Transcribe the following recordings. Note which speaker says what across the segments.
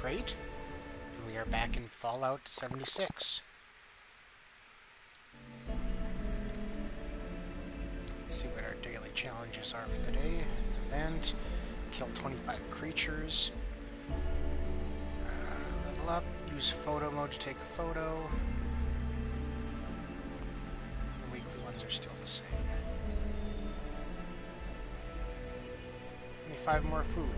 Speaker 1: Crate, and we are back in Fallout 76. Let's see what our daily challenges are for the day. Event, kill 25 creatures, level up, use photo mode to take a photo. The weekly ones are still the same. Only 5 more food.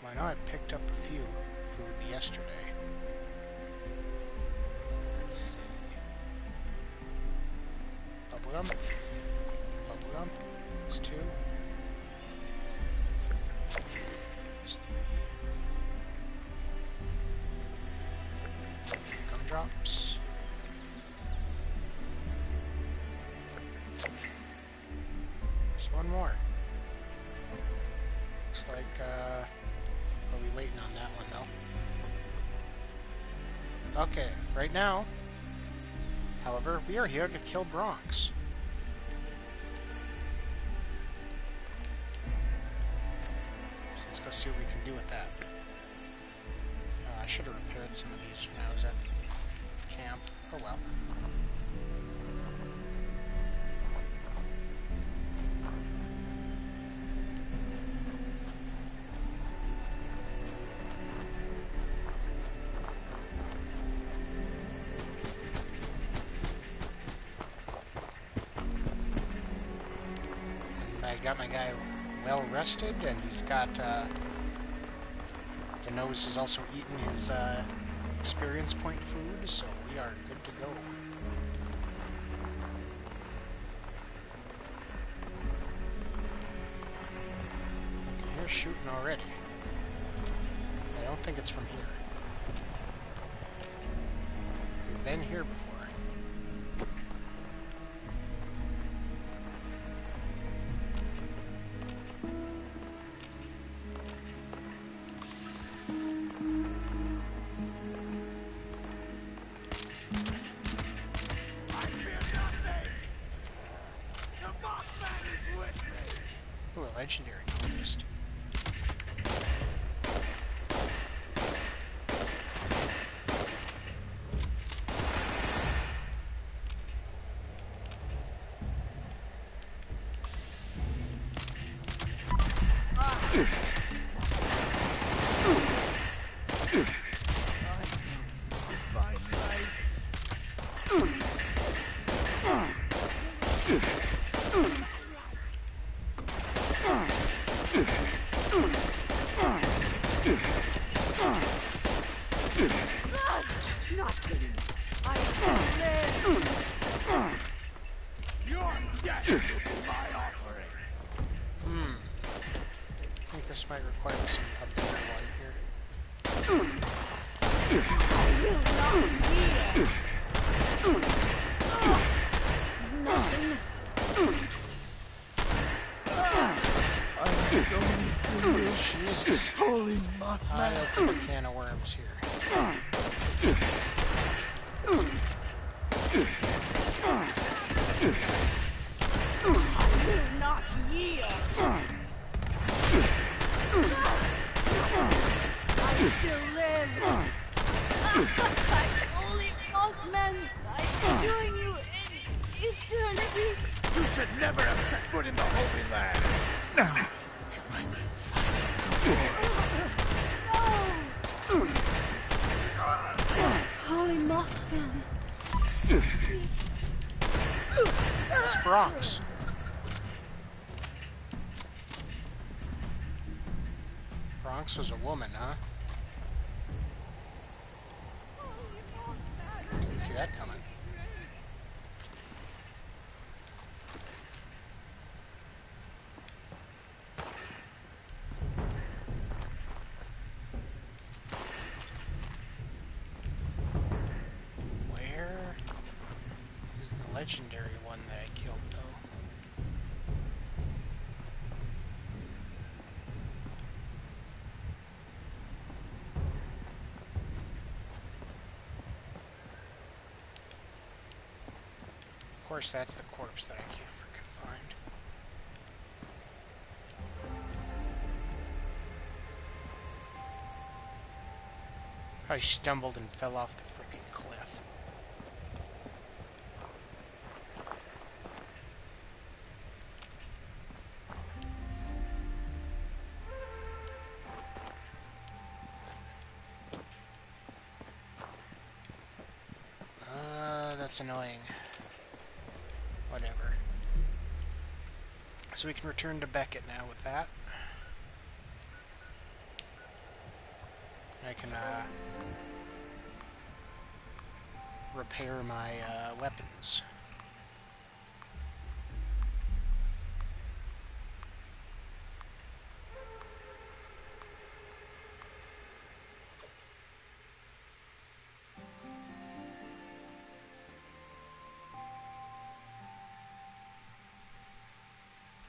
Speaker 1: Well, I know I picked up a few food yesterday. Let's see. Bubblegum. Bubblegum. That's 2. That's 3. Gumdrops. There's one more. Looks like, we'll be waiting on that one, though. Okay, right now, however, we are here to kill Bronx. So let's go see what we can do with that. I should have repaired some of these when I was at camp. Oh well. I got my guy well rested, and he's got the nose has also eaten his experience point food, so we are good to go. I can hear shooting already. I don't think it's from here. We've been here before. Ooh, a legendary quest. I think this might require some updated one here. Jesus.
Speaker 2: Holy Mothman.
Speaker 1: I opened a can of worms here.
Speaker 3: I will not yield. I still live. Holy Mothman, I'm doing you in eternity.
Speaker 2: You should never have set foot in the Holy Land. Now.
Speaker 3: Holy Mothman.
Speaker 1: It's Bronx. Bronx was a woman, huh? Didn't see that coming. Where is the legendary one that I killed, though? Of course, that's the corpse that I can't freaking find. I stumbled and fell off the freaking cliff. That's annoying. Whatever. So we can return to Beckett now with that. I can repair my weapons.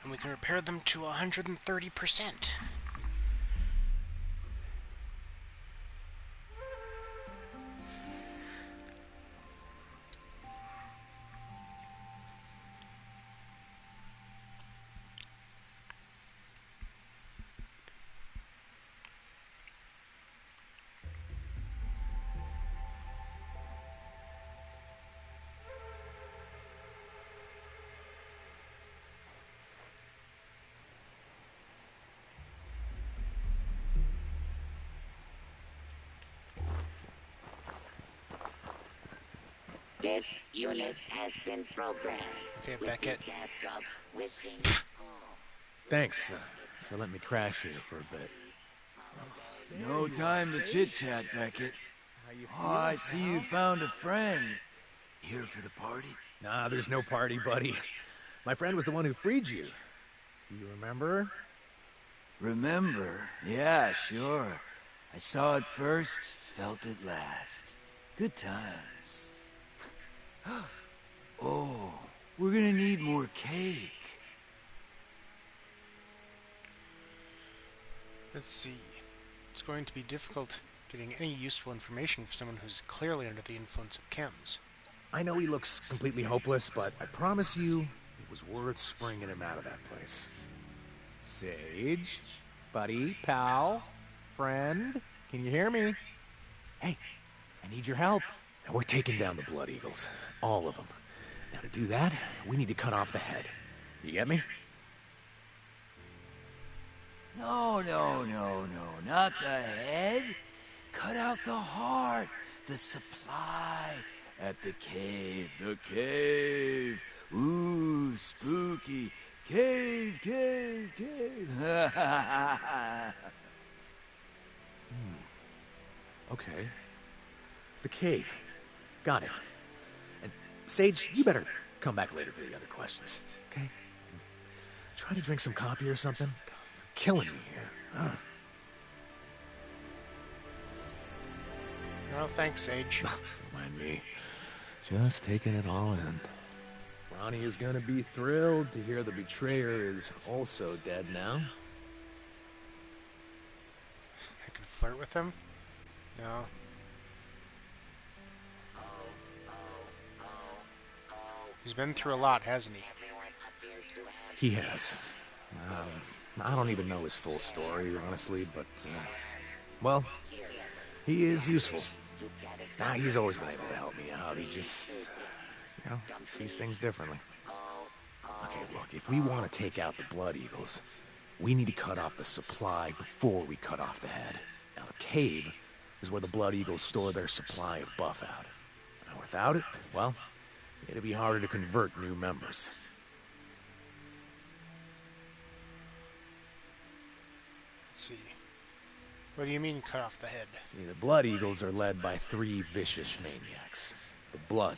Speaker 1: And we can repair them to 130%.
Speaker 4: This unit has been programmed.
Speaker 1: Okay,
Speaker 4: with
Speaker 1: Beckett.
Speaker 4: the task of wishing.
Speaker 5: Thanks for letting me crash here for a bit.
Speaker 2: No time to chit-chat, Beckett. Oh, I see you found a friend. Here for the party?
Speaker 5: Nah, there's no party, buddy. My friend was the one who freed you. You remember?
Speaker 2: Remember? Yeah, sure. I saw it first, felt it last. Good times. Oh, we're gonna need more cake.
Speaker 1: Let's see. It's going to be difficult getting any useful information from someone who's clearly under the influence of chems.
Speaker 5: I know he looks completely hopeless, but I promise you, it was worth springing him out of that place. Sage? Buddy? Pal? Friend? Can you hear me? Hey, I need your help. Now we're taking down the Blood Eagles. All of them. Now to do that, we need to cut off the head. You get me?
Speaker 2: No, not the head. Cut out the heart, the supply at the cave. Ooh, spooky. Cave.
Speaker 5: Okay. The cave. Got it. And Sage, you better come back later for the other questions, okay? And try to drink some coffee or something. You're killing me here. Ugh.
Speaker 1: No, thanks, Sage.
Speaker 5: Don't mind me. Just taking it all in. Ronnie is gonna be thrilled to hear the betrayer is also dead now.
Speaker 1: I can flirt with him? No. He's been through a lot, hasn't he?
Speaker 5: He has. I don't even know his full story, honestly, but, well, he is useful. He's always been able to help me out. He just, sees things differently. Okay, look, if we want to take out the Blood Eagles, we need to cut off the supply before we cut off the head. Now, the cave is where the Blood Eagles store their supply of Buffout. Now, without it, well, it'd be harder to convert new members.
Speaker 1: Let's see. What do you mean, cut off the head?
Speaker 5: See, the Blood Eagles are led by 3 vicious maniacs. The Blood,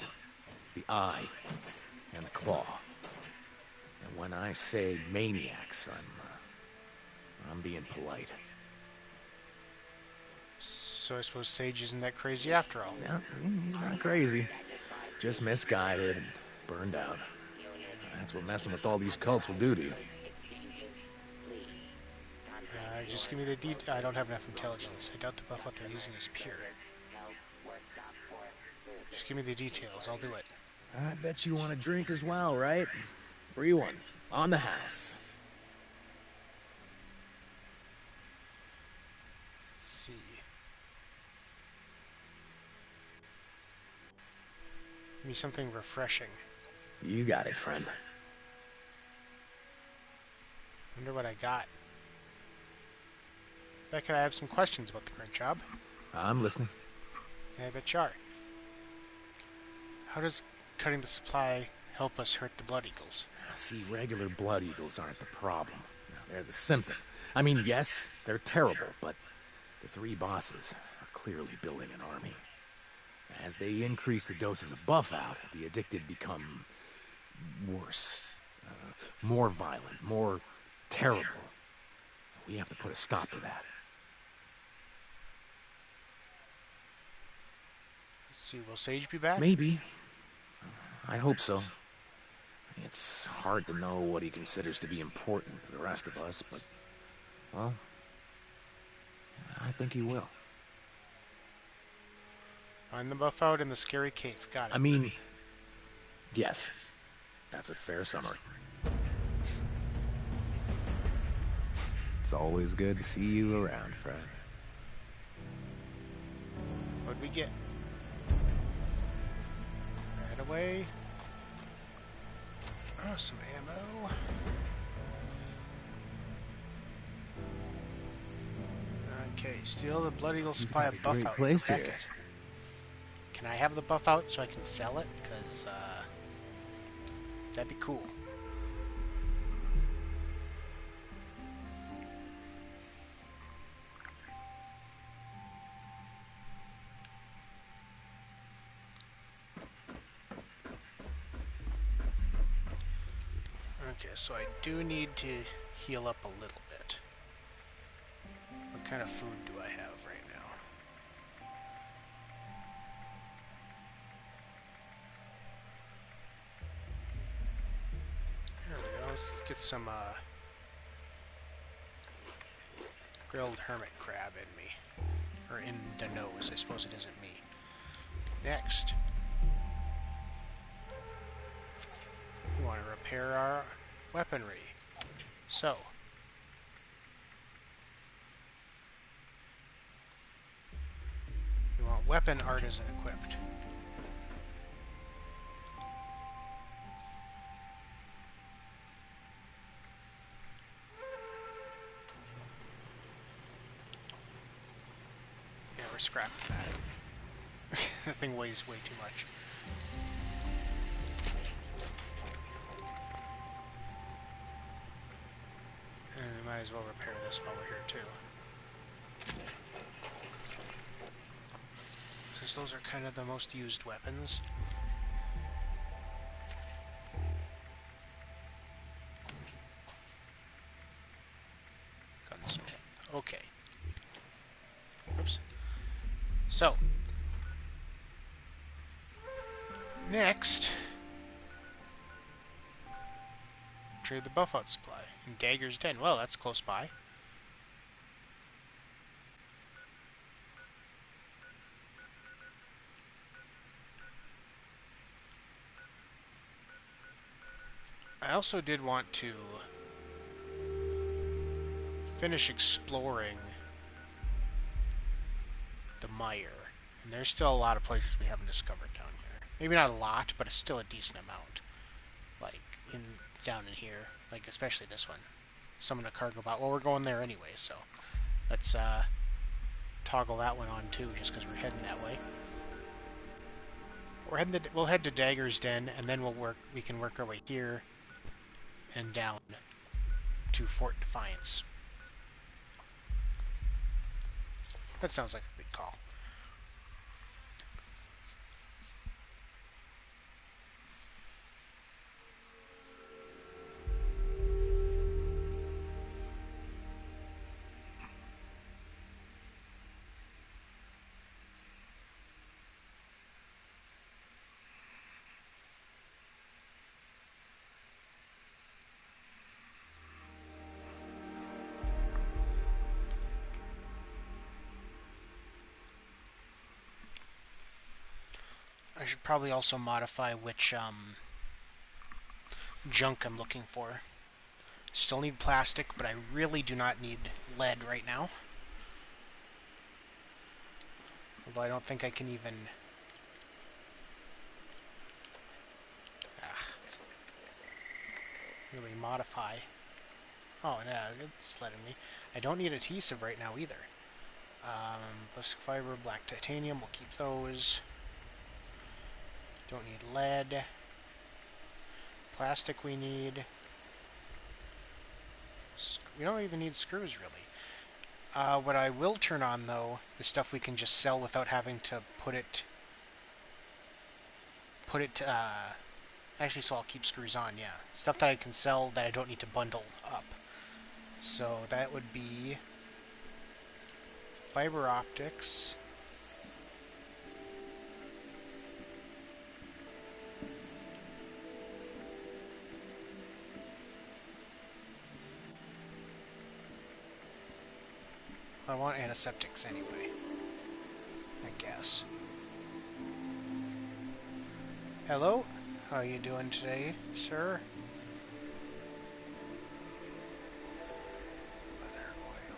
Speaker 5: the Eye, and the Claw. And when I say maniacs, I'm being polite.
Speaker 1: So I suppose Sage isn't that crazy after all.
Speaker 5: No, he's not crazy. Just misguided and burned out. That's what messing with all these cults will do to you.
Speaker 1: Just give me the I don't have enough intelligence. I doubt the buff what they're using is pure. Just give me the details. I'll do it.
Speaker 5: I bet you want a drink as well, right? Free one. On the house.
Speaker 1: Let's see. Give me something refreshing.
Speaker 5: You got it, friend.
Speaker 1: Wonder what I got. Becca, I have some questions about the current job.
Speaker 5: I'm listening.
Speaker 1: I bet you are. How does cutting the supply help us hurt the Blood Eagles?
Speaker 5: See, regular Blood Eagles aren't the problem. No, they're the symptom. I mean, yes, they're terrible, but the three bosses are clearly building an army. As they increase the doses of buff out, the addicted become worse, more violent, more terrible. We have to put a stop to that.
Speaker 1: Let's see, will Sage be back?
Speaker 5: Maybe. I hope so. It's hard to know what he considers to be important to the rest of us, but, well, I think he will.
Speaker 1: Find the buff out in the scary cave. Got it.
Speaker 5: I mean, yes, that's a fair summary. It's always good to see you around, friend.
Speaker 1: What'd we get? Right away. Oh, some ammo. Okay, steal the Blood Eagle supply of buff out.
Speaker 5: Place
Speaker 1: Beckett.
Speaker 5: here.
Speaker 1: Can I have the buff out so I can sell it? Because, that'd be cool. Okay, so I do need to heal up a little bit. What kind of food do I have right now? There we go. Let's get some grilled hermit crab in me. Or in the nose. I suppose it isn't me. Next. We want to repair our weaponry. So. We want weapon artisan equipped. Yeah, we're scrapping that. That thing weighs way too much. And we might as well repair this while we're here too. Since those are kind of the most used weapons. Gunsmith. Okay. Oops. So. Next. Trade the buff out supply. In Dagger's Den. Well, that's close by. I also did want to finish exploring the Mire. And there's still a lot of places we haven't discovered down here. Maybe not a lot, but it's still a decent amount. Like, down in here. Like, especially this one. Summon a cargo bot. Well, we're going there anyway, so let's toggle that one on too, just because we're heading that way. We'll head to Dagger's Den, and then we can work our way here and down to Fort Defiance. That sounds like a good call. I should probably also modify which junk I'm looking for. Still need plastic, but I really do not need lead right now. Although I don't think I can even really modify. Oh, yeah, it's letting me. I don't need adhesive right now either. Plastic fiber, black titanium, we'll keep those. Don't need lead. Plastic we need. We don't even need screws, really. What I will turn on, though, is stuff we can just sell without having to put it... actually, so I'll keep screws on, yeah. Stuff that I can sell that I don't need to bundle up. So that would be... fiber optics. I want antiseptics anyway, I guess. Hello? How are you doing today, sir? Leather oil.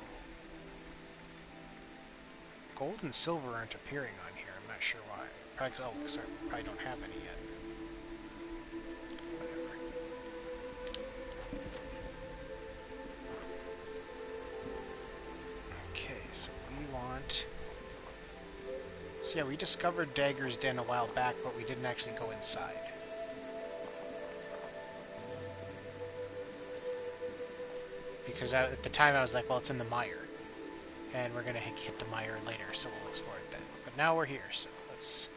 Speaker 1: Gold and silver aren't appearing on here. I'm not sure why. Probably, oh, because I probably don't have any yet. Whatever. Okay, so we want... So yeah, we discovered Dagger's Den a while back, but we didn't actually go inside. Because at the time I was like, well, it's in the mire. And we're going to hit the mire later, so we'll explore it then. But now we're here, so let's...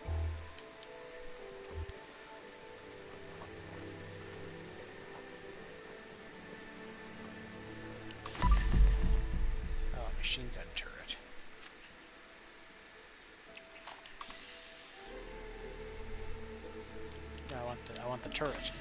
Speaker 1: Oh, machine gun turret. No, I want the turret.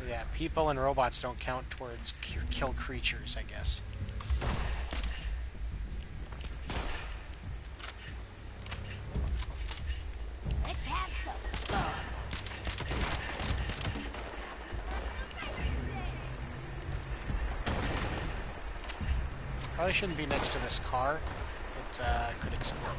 Speaker 1: Yeah, people and robots don't count towards kill creatures, I guess.
Speaker 3: Let's have some.
Speaker 1: Probably shouldn't be next to this car. It could explode.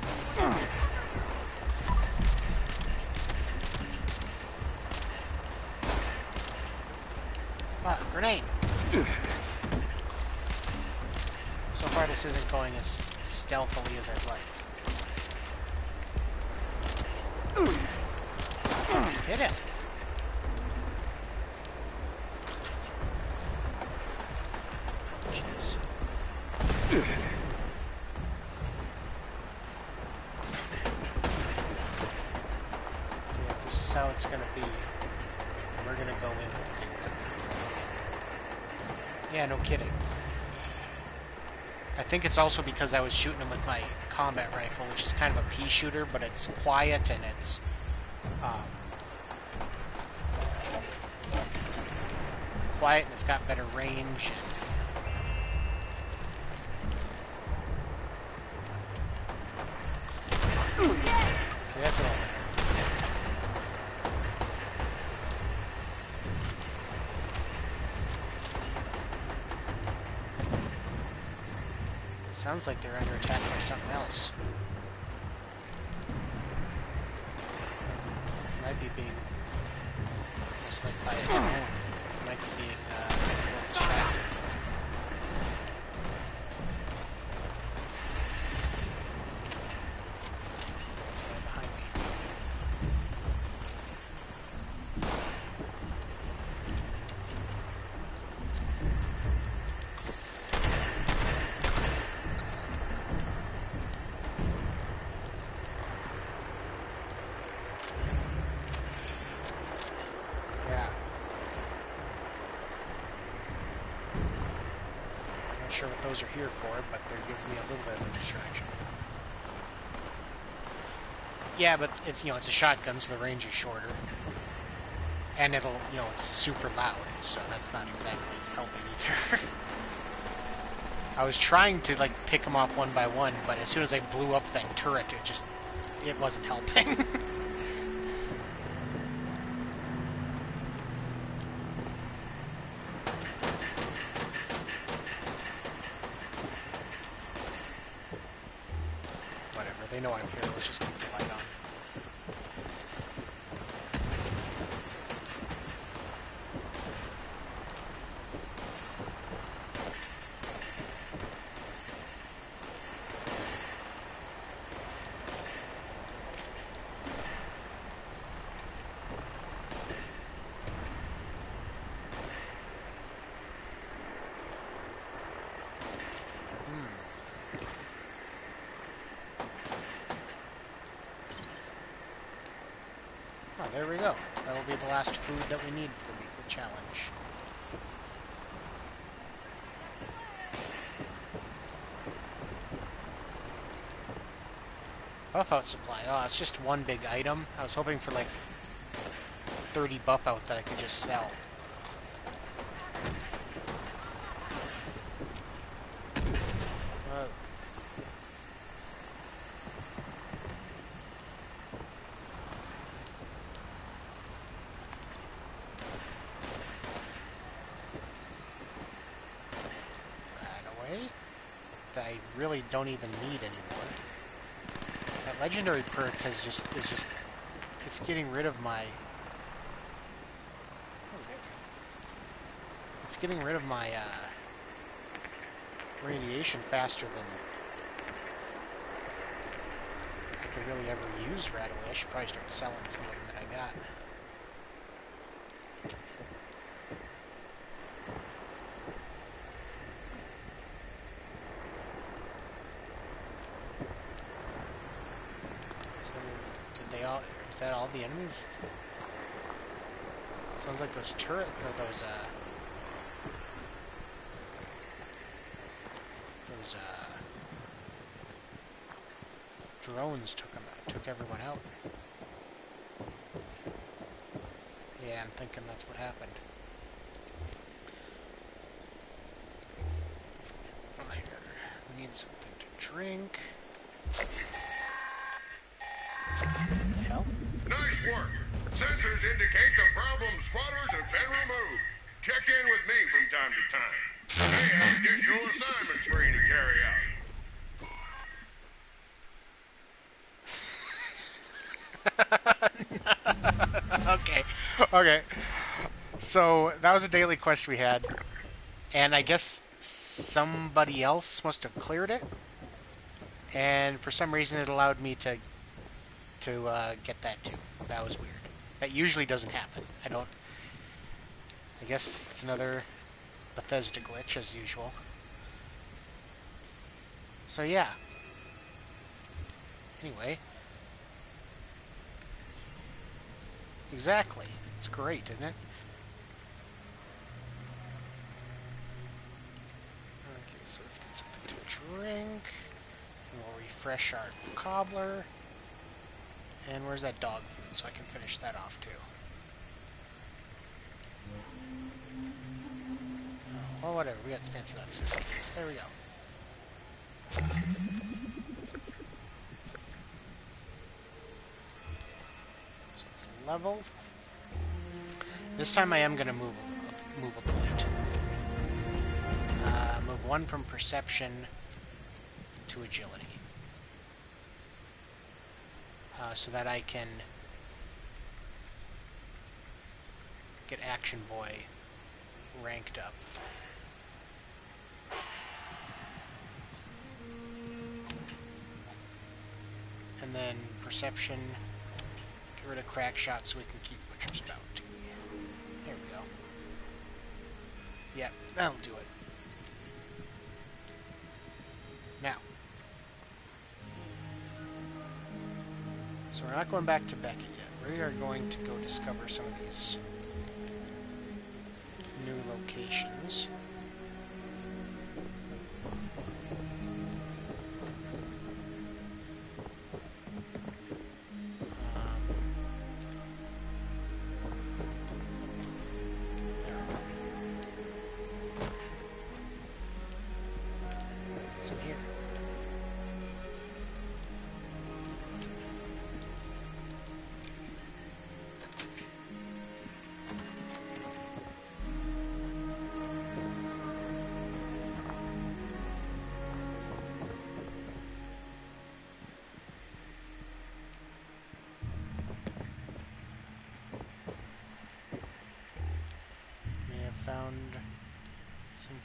Speaker 1: Ah, grenade! So far this isn't going as stealthily as I'd like. Hit him! Jeez. Okay, if this is how it's gonna be, we're gonna go in with the big gun. Yeah, no kidding. I think it's also because I was shooting him with my combat rifle, which is kind of a pea shooter, but it's quiet and it's quiet and it's got better range. See, that's a little better. Sounds like they're under attack by something else. Might be being misled by a drone. Might be being a little distracted. There's one behind me. Sure what those are here for, but they're giving me a little bit of a distraction. Yeah, but it's, you know, it's a shotgun, so the range is shorter. And it'll, you know, it's super loud, so that's not exactly helping either. I was trying to, like, pick them off one by one, but as soon as I blew up that turret, it wasn't helping. they know I'm here. Let's just keep the light on. Oh, there we go. That will be the last food that we need for the challenge. Buff out supply. Oh, it's just one big item. I was hoping for like 30 buff out that I could just sell. That I really don't even need anymore. That legendary perk is just it's getting rid of my it's getting rid of my radiation faster than I could really ever use right away. I should probably start selling some of them that I got. Is that all the enemies? Sounds like those turret or those drones took everyone out. Yeah, I'm thinking that's what happened. Oh, here. We need something to drink. Hell?
Speaker 6: Nice work. Sensors indicate the problem squatters have been removed. Check in with me from time to time. I may have additional assignments for you to carry out.
Speaker 1: Okay. So, that was a daily quest we had. And I guess somebody else must have cleared it. And for some reason it allowed me to get that too. That was weird. That usually doesn't happen. I guess it's another Bethesda glitch as usual. So yeah. Anyway. Exactly. It's great, isn't it? Okay, so let's get something to drink. And we'll refresh our cobbler. And where's that dog food, so I can finish that off too. Oh, well, whatever, we got to fancy that stuff. There we go. So it's level. This time I am going to move a point. Move one from perception to agility. So that I can get Action Boy ranked up. And then Perception, get rid of Crack Shot so we can keep Butcher's Bounty. There we go. Yep, that'll do it. Now. So we're not going back to Beckett yet. We are going to go discover some of these new locations. What's in here?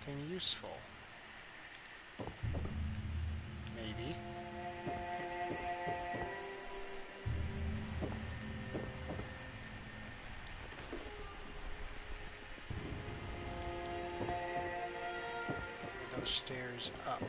Speaker 1: something useful. Maybe. Those stairs up.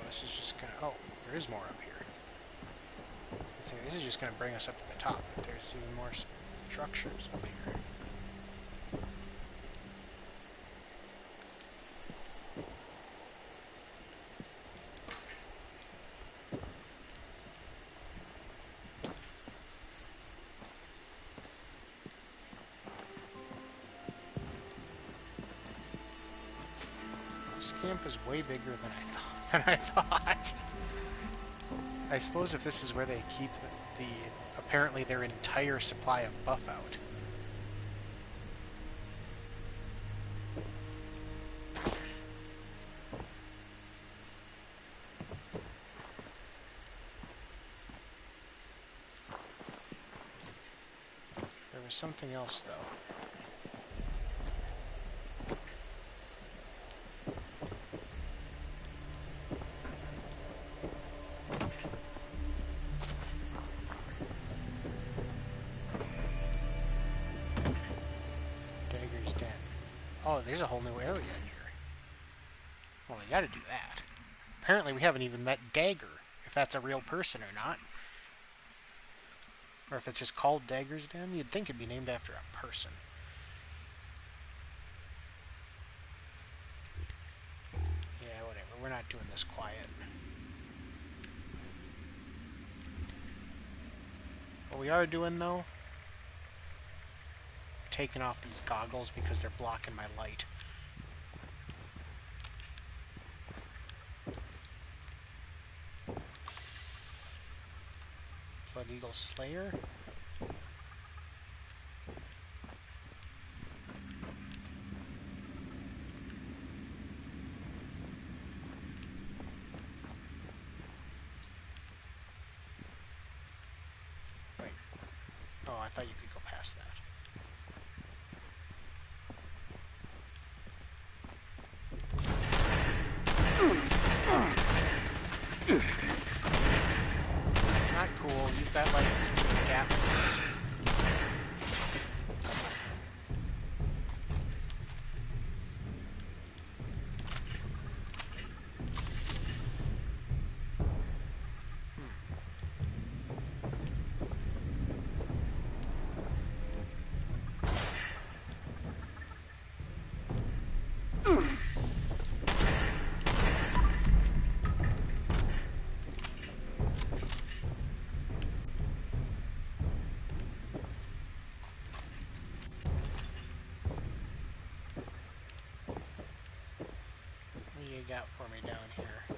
Speaker 1: This is just gonna... Oh, there is more up here. This is just gonna bring us up to the top, but there's even more structures up here. This camp is way bigger than I thought. I suppose if this is where they keep the apparently their entire supply of buff out. There was something else though. Oh, there's a whole new area in here. Well, we gotta do that. Apparently we haven't even met Dagger, if that's a real person or not. Or if it's just called Dagger's Den. You'd think it'd be named after a person. Yeah, whatever. We're not doing this quiet. What we are doing, though, taking off these goggles because they're blocking my light. Blood Eagle Slayer. Wait. Oh, I thought you could go past that. Not cool. You've got like some sort of Gatling laser. Got for me down here.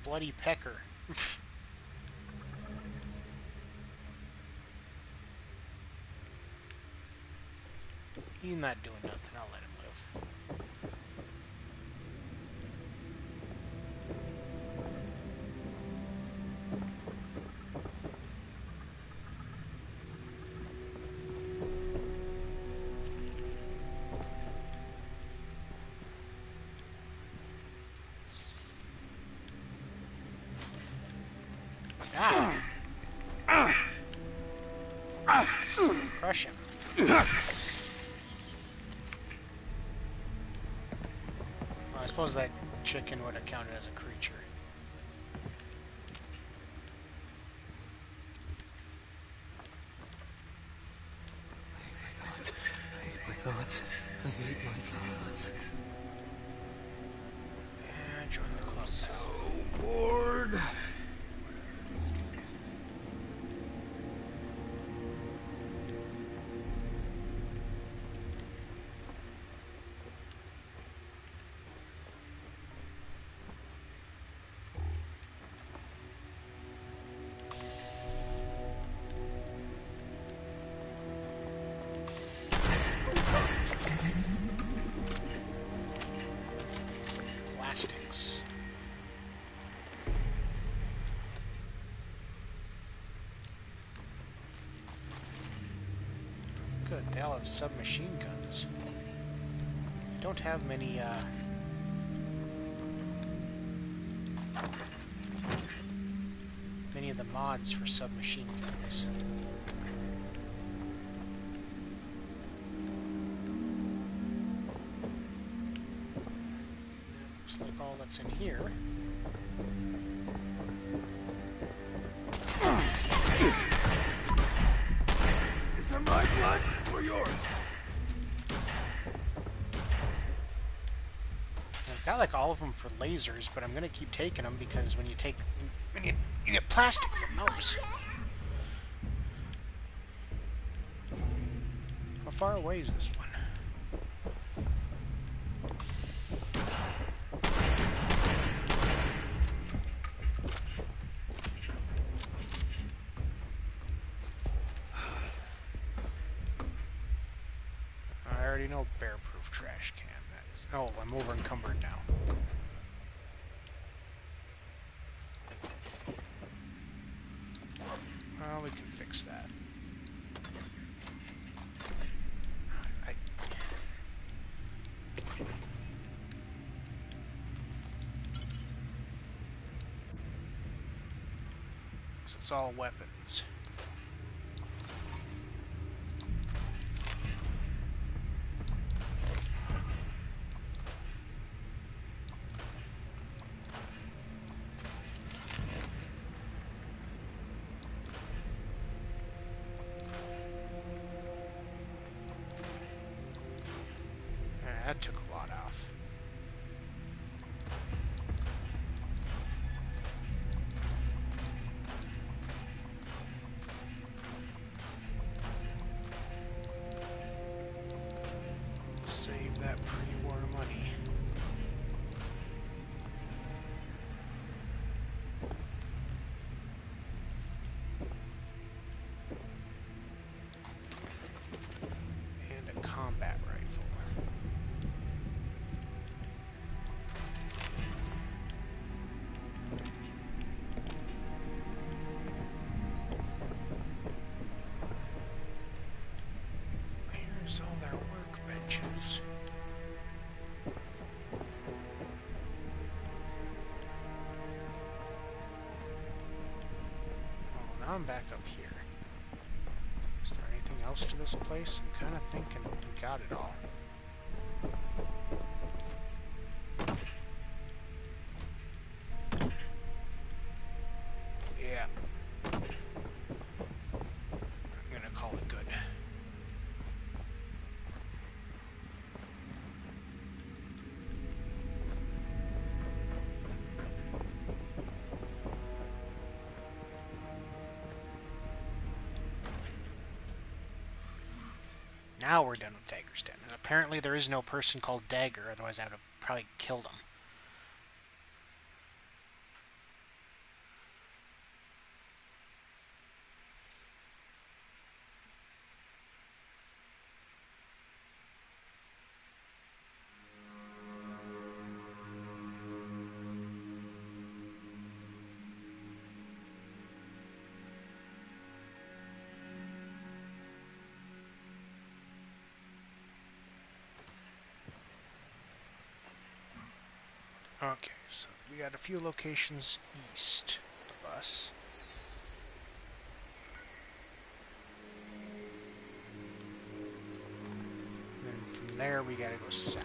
Speaker 1: Bloody Pecker. He's not doing nothing. I'll let him live. Crush him. Well, I suppose that chicken would have counted as a creature.
Speaker 5: I hate my thoughts. I hate my thoughts.
Speaker 1: Yeah, join the club.
Speaker 5: So bored.
Speaker 1: they all have submachine guns. I don't have many, many of the mods for submachine guns. Looks like all that's in here.
Speaker 2: Is it my blood or yours?
Speaker 1: I've got like all of them for lasers, but I'm gonna keep taking them because when you get plastic from those. How far away is this one? I already know bear-proof trash can. Oh, I'm over encumbered now. Well, we can fix that. So it's all weapons. That took a lot off. Save that pre-war money. And a combat rifle. Here's all their workbenches. Oh, now I'm back up here. Is there anything else to this place? I'm kind of thinking we got it all. Yeah. I'm gonna call it good. Now we're done with Dagger's Den. And apparently there is no person called Dagger, otherwise I would have probably killed him. Okay, so we got a few locations east of us. And from there we gotta go south.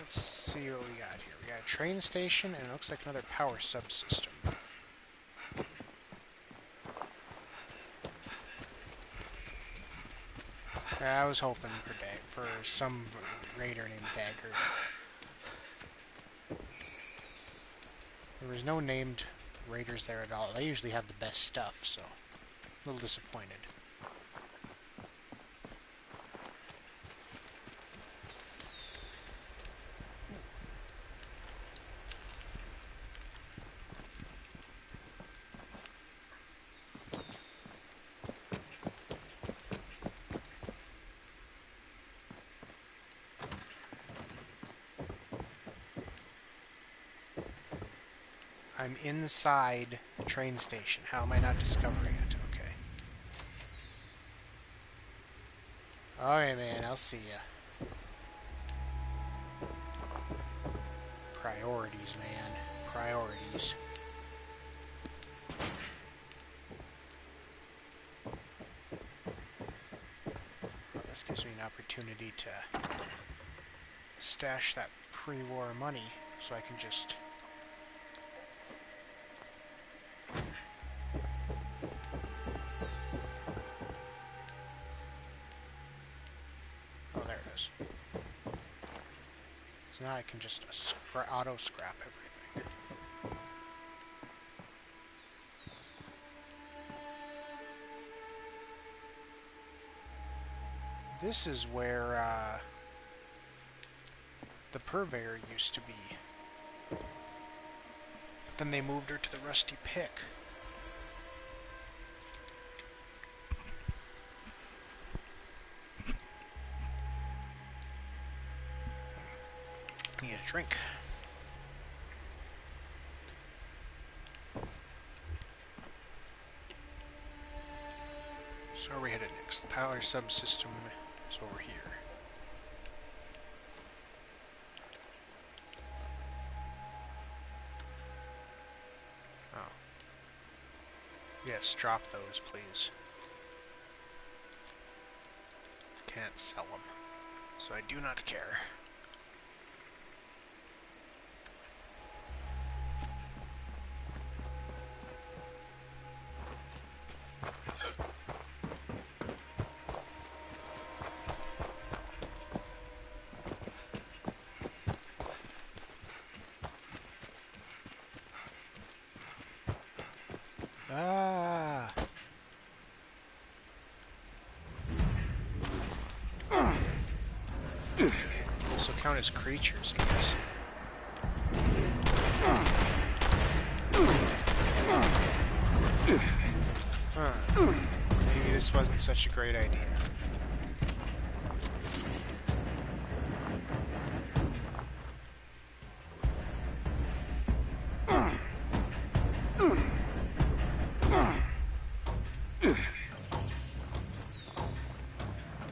Speaker 1: See what we got here. We got a train station, and it looks like another power subsystem. I was hoping for some raider named Dagger. There was no named raiders there at all. They usually have the best stuff, so a little disappointed. I'm inside the train station. How am I not discovering it? Okay. Alright, man. I'll see ya. Priorities, man. Priorities. Well, this gives me an opportunity to stash that pre-war money so I can just... Oh, there it is. So now I can just auto-scrap everything. This is where the Purveyor used to be. But then they moved her to the Rusty Pick. Need a drink. So where are we headed next? The power subsystem is over here. Oh. Yes, drop those, please. Can't sell them, so I do not care. Ah! Also count as creatures, I guess. Huh. Maybe this wasn't such a great idea.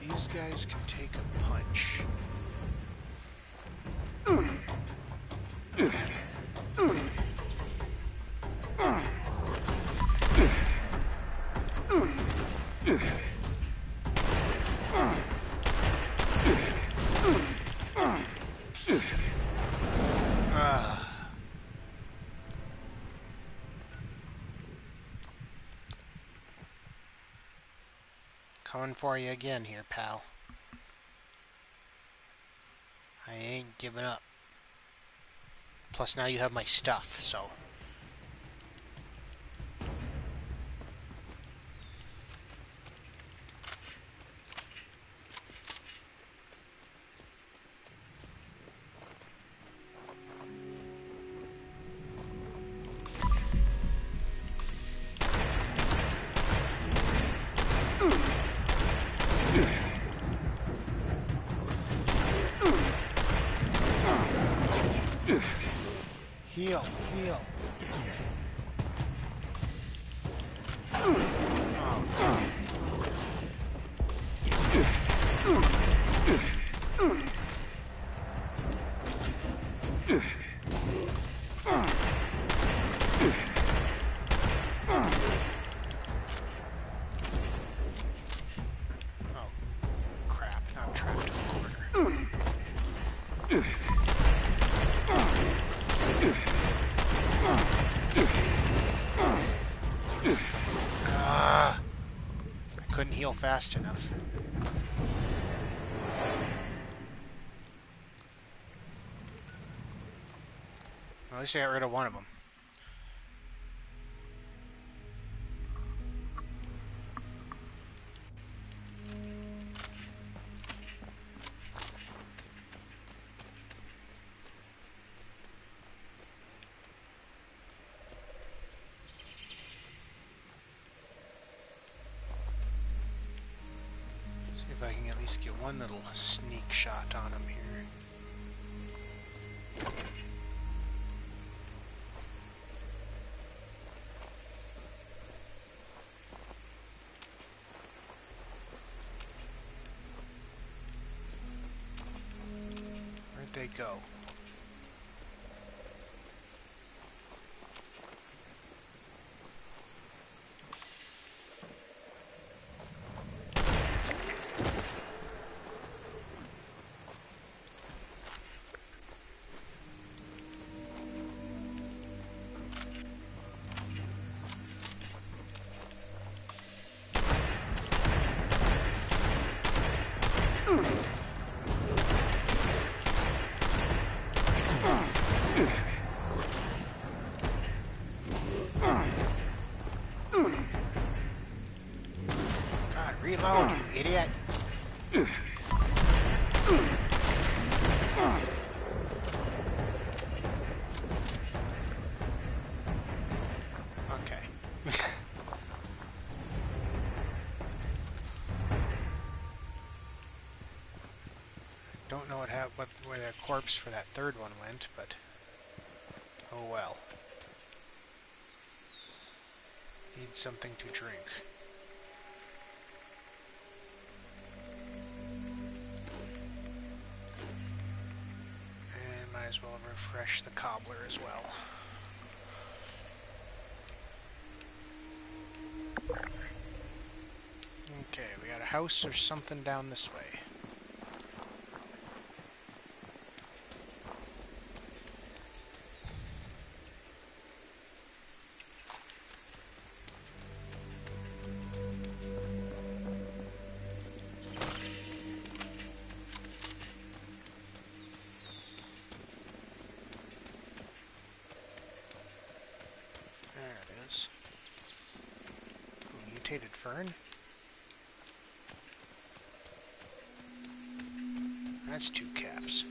Speaker 1: These guys can take a punch. Coming for you again here, pal. I ain't giving up. Plus now you have my stuff, so... Heal, heal. Oh, crap, now I'm trapped in the corner. I couldn't heal fast enough. Well, at least I got rid of one of them. If I can at least get one little sneak shot on him here. go. God, reload, you idiot. Okay. Don't know where the corpse for that third one went, but oh well. Need something to drink. And might as well refresh the cobbler as well. Okay, we got a house or something down this way. Mutated fern? That's 2 caps.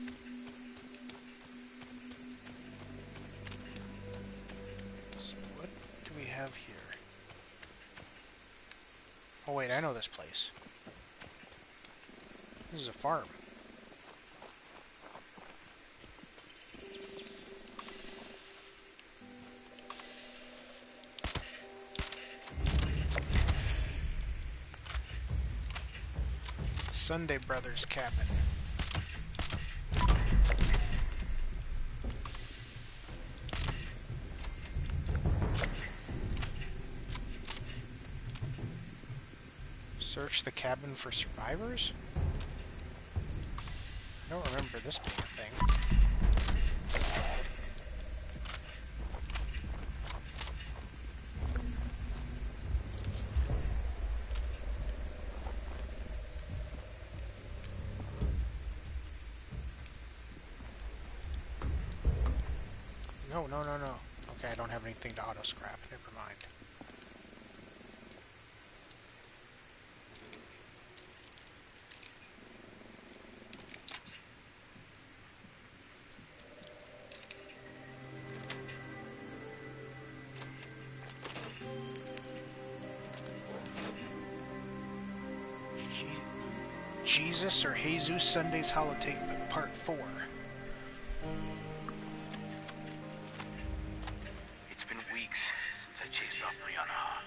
Speaker 1: So what do we have here? Oh wait, I know this place. This is a farm. Sunday Brothers cabin. Search the cabin for survivors? I don't remember this being a thing. No. Okay, I don't have anything to auto-scrap. Never mind. Jesus or Jesus Sunday's Holotape, Part 4.
Speaker 7: It's been weeks since I chased off Brianna Hawk,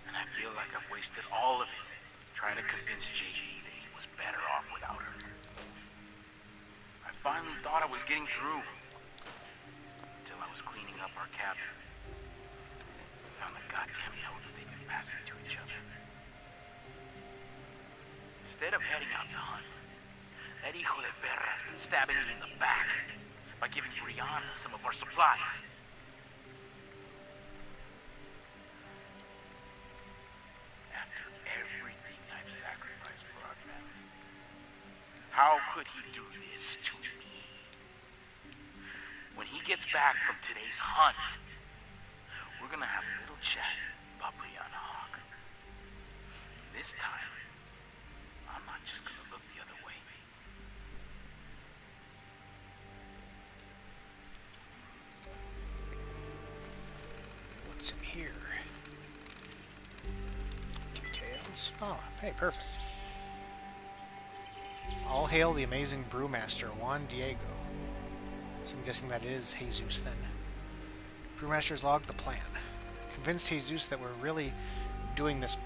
Speaker 7: and I feel like I've wasted all of it trying to convince JD that he was better off without her. I finally thought I was getting through, until I was cleaning up our cabin. I found the goddamn notes they'd been passing to each other. Instead of heading out to hunt, that hijo de perra has been stabbing me in the back by giving Brianna some of our supplies. After everything I've sacrificed for our family, how could he do this to me? When he gets back from today's hunt, we're gonna have a little chat about Brianna Hawk. This time, I'm not just gonna look the other way.
Speaker 1: What's in here? Details. Oh, hey, perfect. All hail the amazing brewmaster, Juan Diego. So I'm guessing that is Jesus then. Brewmaster's logged the plan. Convinced Jesus that we're really doing this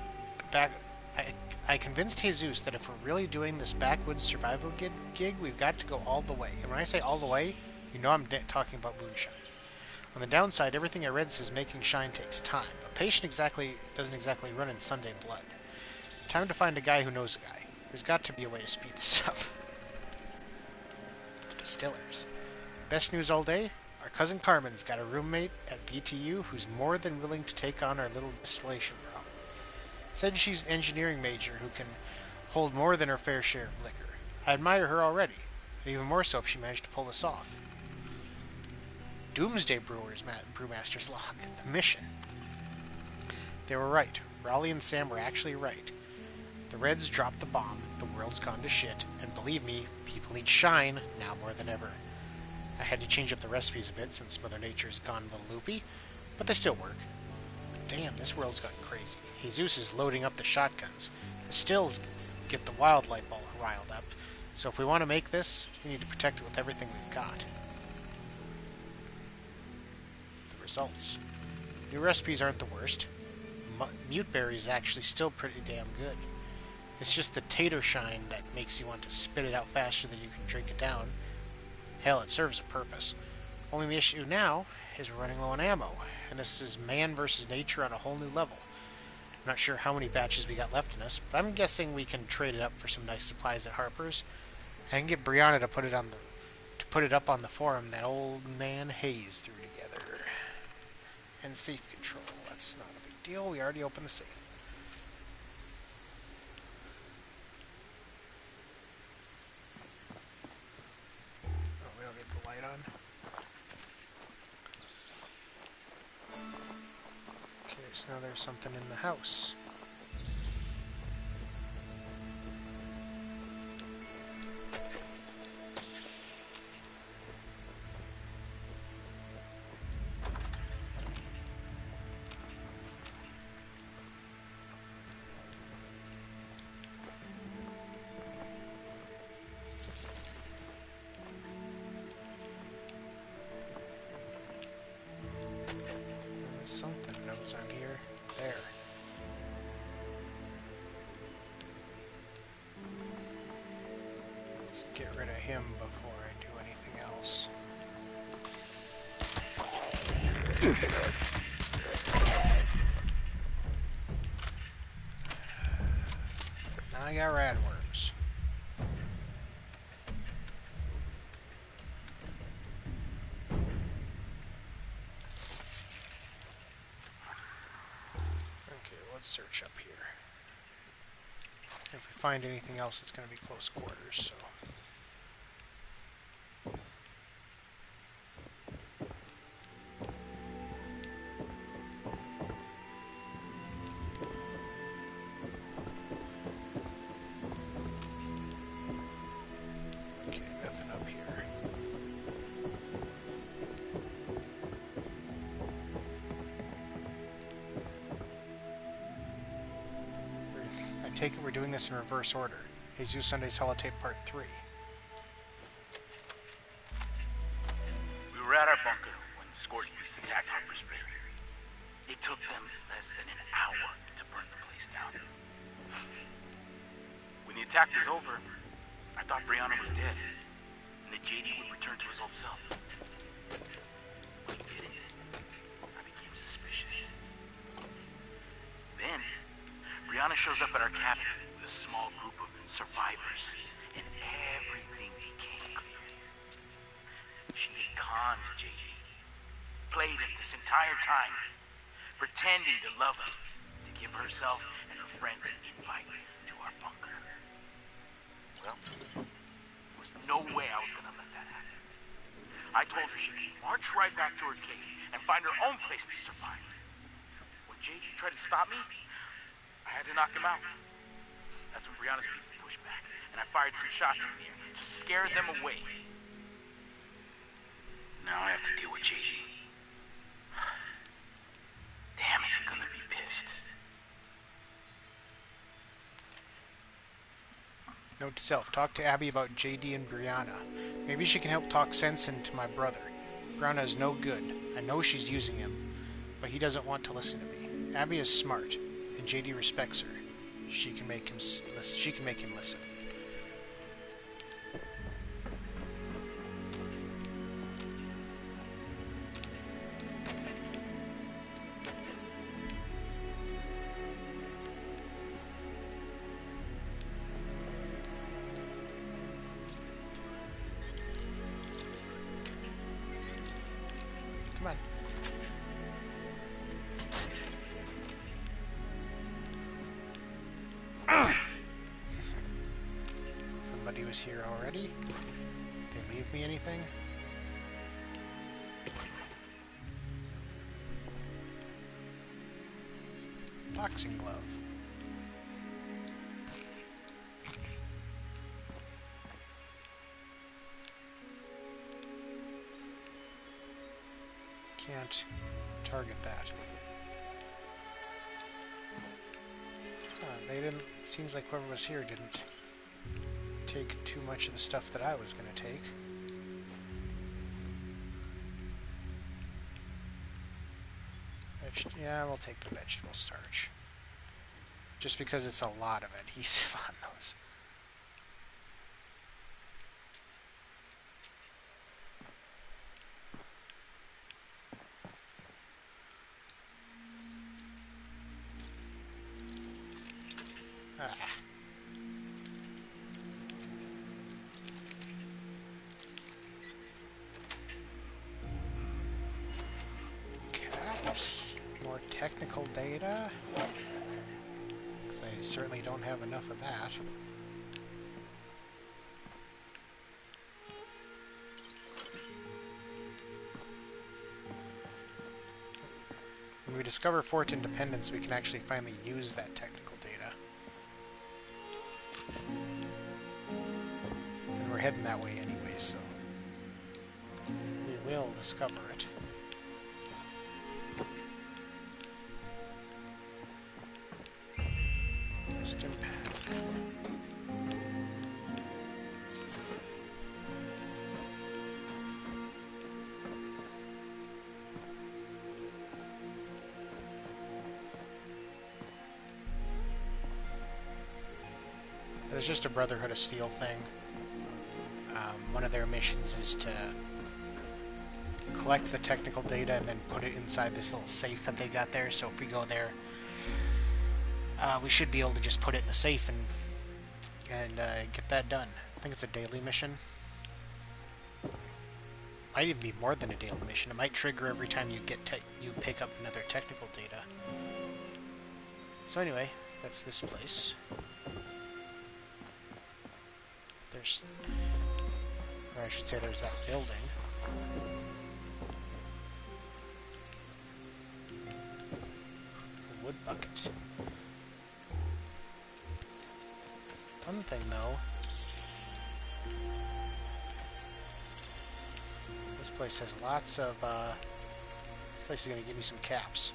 Speaker 1: I convinced Jesus that if we're really doing this backwoods survival gig, we've got to go all the way. And when I say all the way, you know I'm talking about moonshine. On the downside, everything I read says making shine takes time. A patient doesn't exactly run in Sunday blood. Time to find a guy who knows a guy. There's got to be a way to speed this up. Distillers. Best news all day? Our cousin Carmen's got a roommate at BTU who's more than willing to take on our little distillation problem. Said she's an engineering major who can hold more than her fair share of liquor. I admire her already, and even more so if she managed to pull this off. Doomsday Brewers Brewmaster's log. The mission. They were right. Raleigh and Sam were actually right. The Reds dropped the bomb, the world's gone to shit, and believe me, people need shine now more than ever. I had to change up the recipes a bit since Mother Nature's gone a little loopy, but they still work. But damn, this world's gotten crazy. Jesus is loading up the shotguns. The stills get the wildlife all riled up, so if we want to make this, we need to protect it with everything we've got. The results. New recipes aren't the worst. Muteberry is actually still pretty damn good. It's just the tater shine that makes you want to spit it out faster than you can drink it down. Hell, it serves a purpose. Only the issue now is we're running low on ammo, and this is man versus nature on a whole new level. I'm not sure how many batches we got left in us, but I'm guessing we can trade it up for some nice supplies at Harper's. I can get Brianna to put it up on the forum that old man Hayes threw together. And safe control. That's not a big deal. We already opened the safe. Oh, we don't get the light on. Okay, so now there's something in the house. Something knows I'm here. There. Let's get rid of him before I do anything else. Now I got radworms. Let's search up here. If we find anything else, it's going to be close quarters, so. Okay, nothing up here. I take it we're doing this in reverse order. Jesus Sunday's Holotape Part 3.
Speaker 7: We were at our bunker when the Scorched Beasts attacked Harper's Ferry. It took them less than an hour to burn the place down. When the attack was over, I thought Brianna was dead, and that JD would return to his old self. When he didn't, I became suspicious. Then, Brianna shows up at our cabin with a small group of survivors, and everything became clear. She had conned JD, played him this entire time, pretending to love him, to give herself and her friends an invite to our bunker. Well, there was no way I was gonna let that happen. I told her she could march right back to her cave and find her own place to survive. When JD tried to stop me, I had to knock him out. That's when Brianna's people pushed back, and I fired some shots in the air to scare them away. Now I have to deal with JD. Damn, is he gonna be pissed?
Speaker 1: Note to self, talk to Abby about JD and Brianna. Maybe she can help talk sense into my brother. Brianna is no good. I know she's using him, but he doesn't want to listen to me. Abby is smart, and JD respects her. she can make him listen. She can make him listen. Come on. Somebody was here already. They leave me anything? Boxing glove. Can't target that. They didn't. Seems like whoever was here didn't take too much of the stuff that I was going to take. Yeah, we'll take the vegetable starch. Just because it's a lot of adhesive on those. Caps, more technical data, because I certainly don't have enough of that. When we discover Fort Independence, we can actually finally use that technical data. And we're heading that way anyway, so we will discover it. Stimpack. There's just a Brotherhood of Steel thing. One of their missions is to collect the technical data and then put it inside this little safe that they got there. So if we go there, we should be able to just put it in the safe and get that done. I think it's a daily mission. Might even be more than a daily mission. It might trigger every time you you pick up another technical data. So anyway, that's this place. There's, or I should say, there's that building. A wood bucket. One thing though, this place has lots of, this place is going to give me some caps.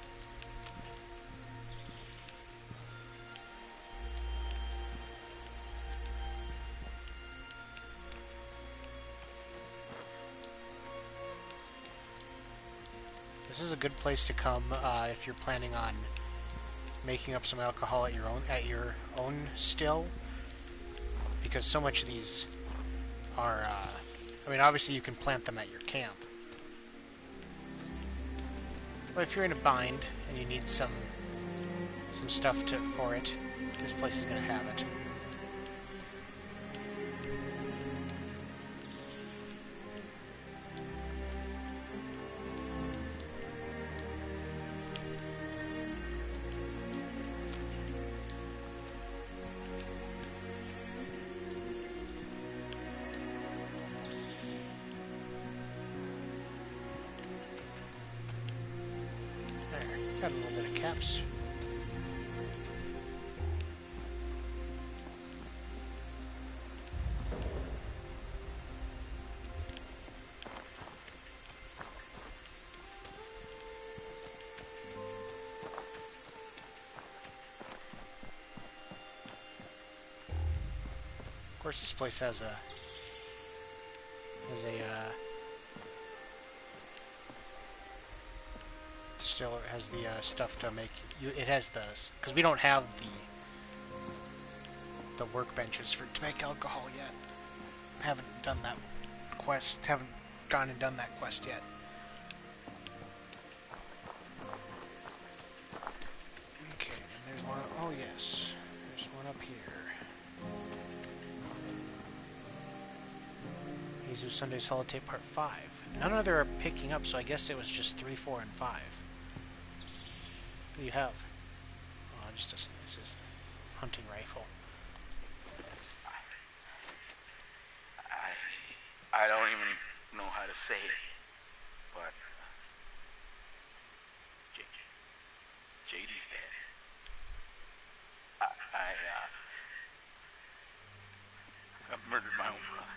Speaker 1: This is a good place to come if you're planning on making up some alcohol at your own still, because so much of these are. I mean, obviously you can plant them at your camp, but if you're in a bind and you need some stuff for it, this place is going to have it. Got a little bit of caps. Of course, this place has a distiller, has the stuff to make you. It has the, because we don't have the workbenches for to make alcohol yet. Haven't done that quest. Haven't gone and done that quest yet. Okay, and there's one. Oh yes, there's one up here. Jesus Sunday Solitaire Part 5. None of them are picking up, so I guess it was just 3, 4, and 5. What do you have? Oh, just a hunting rifle.
Speaker 7: I don't even know how to say it, but JD's dead. I murdered my own brother.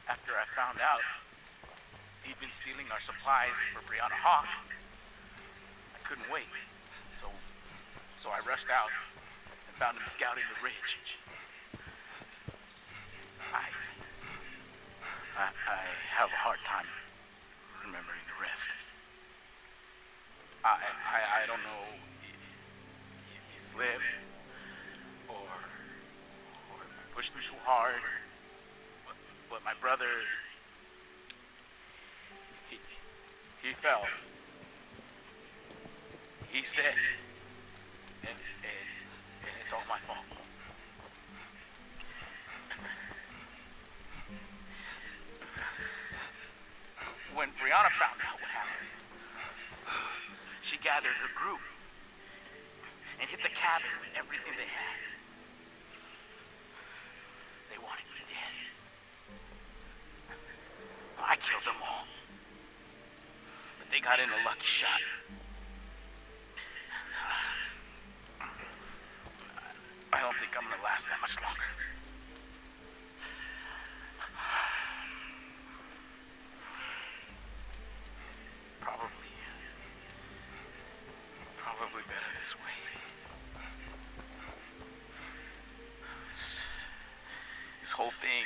Speaker 7: After I found out he'd been stealing our supplies for Brianna Hawk, I couldn't wait. So I rushed out and found him scouting the ridge. I have a hard time remembering the rest. I don't know if he slipped or if I pushed him too hard, but my brother, he fell. He's dead. And it's all my fault. When Brianna found out what happened, she gathered her group and hit the cabin with everything they had. They wanted me dead. I killed them all. But they got in a lucky shot. I don't think I'm gonna last that much longer. Probably better this way. This whole thing,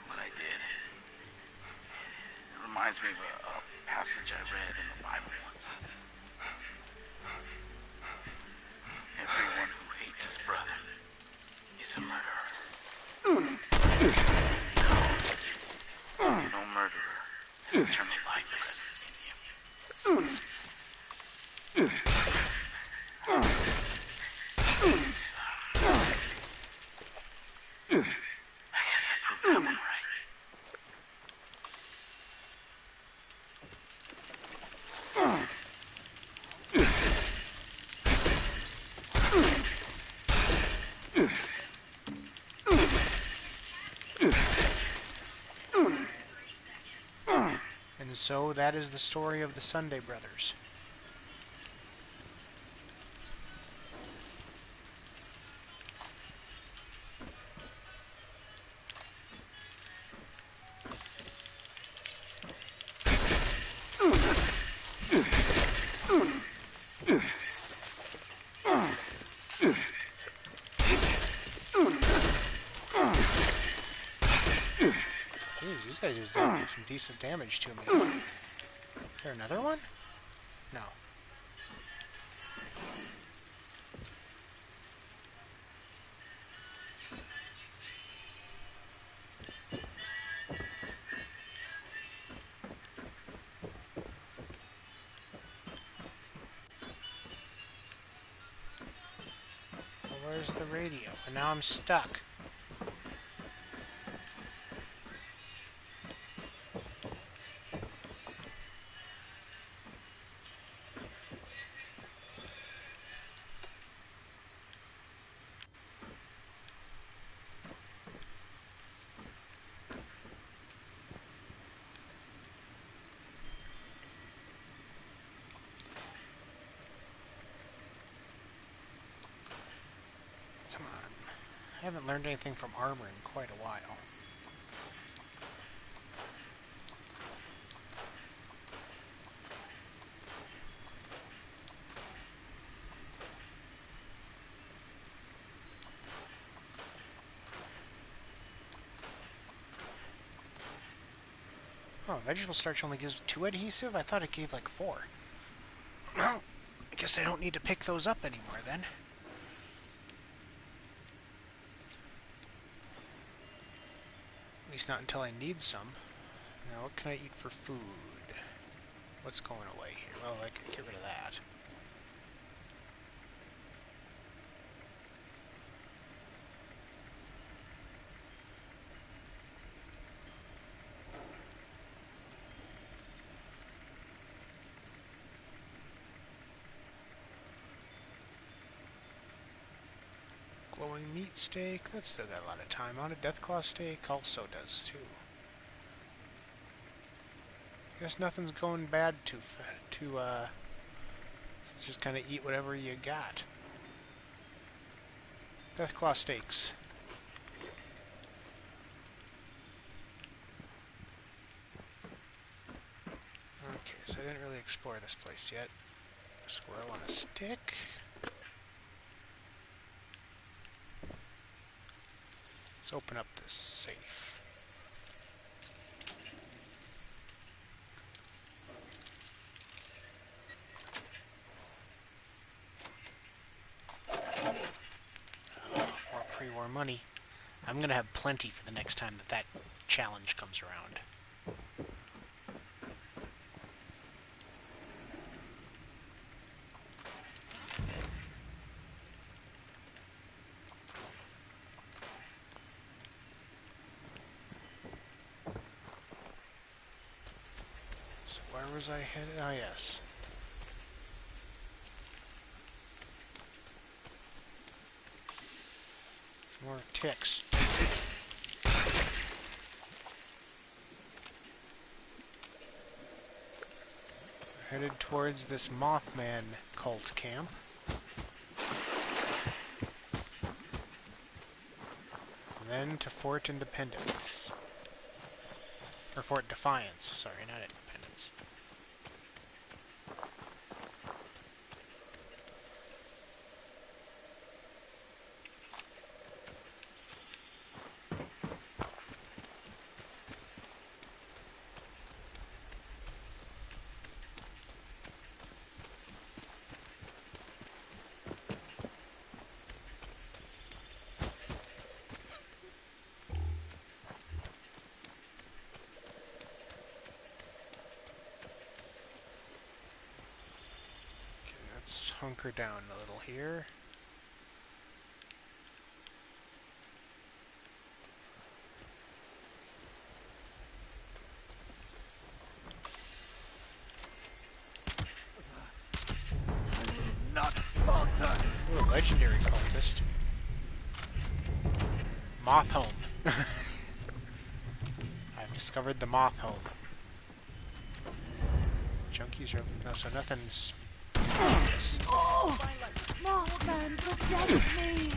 Speaker 7: what I did, it reminds me of a passage I read in the Bible once. Everyone who hates his brother is a murderer. No murderer has eternal life present in him. I guess I proved that one right.
Speaker 1: And so that is the story of the Sunday Brothers. Jeez, these guys are doing some decent damage to me. Is there another one? No. Well, where's the radio? And now I'm stuck. I haven't learned anything from armor in quite a while. Oh, vegetable starch only gives 2 adhesive? I thought it gave like 4. Well, I guess I don't need to pick those up anymore then. At least not until I need some. Now, what can I eat for food? What's going away here? Well, I can get rid of that. Glowing meat steak, that's still got a lot of time on it. Deathclaw steak also does too. Guess nothing's going bad just kind of eat whatever you got. Deathclaw steaks. Okay, so I didn't really explore this place yet. Squirrel on a stick. Let's open up this safe. More pre-war money. I'm gonna have plenty for the next time that challenge comes around. Where was I headed? Oh, yes. More ticks. Headed towards this Mothman cult camp. And then to Fort Independence. Or Fort Defiance, sorry, not Independence. Hunker down a little here.
Speaker 2: Not falter.
Speaker 1: Ooh, legendary cultist. Moth home. I've discovered the moth home. Junkies are no, so nothing's.
Speaker 3: Oh! Mothman, protect me!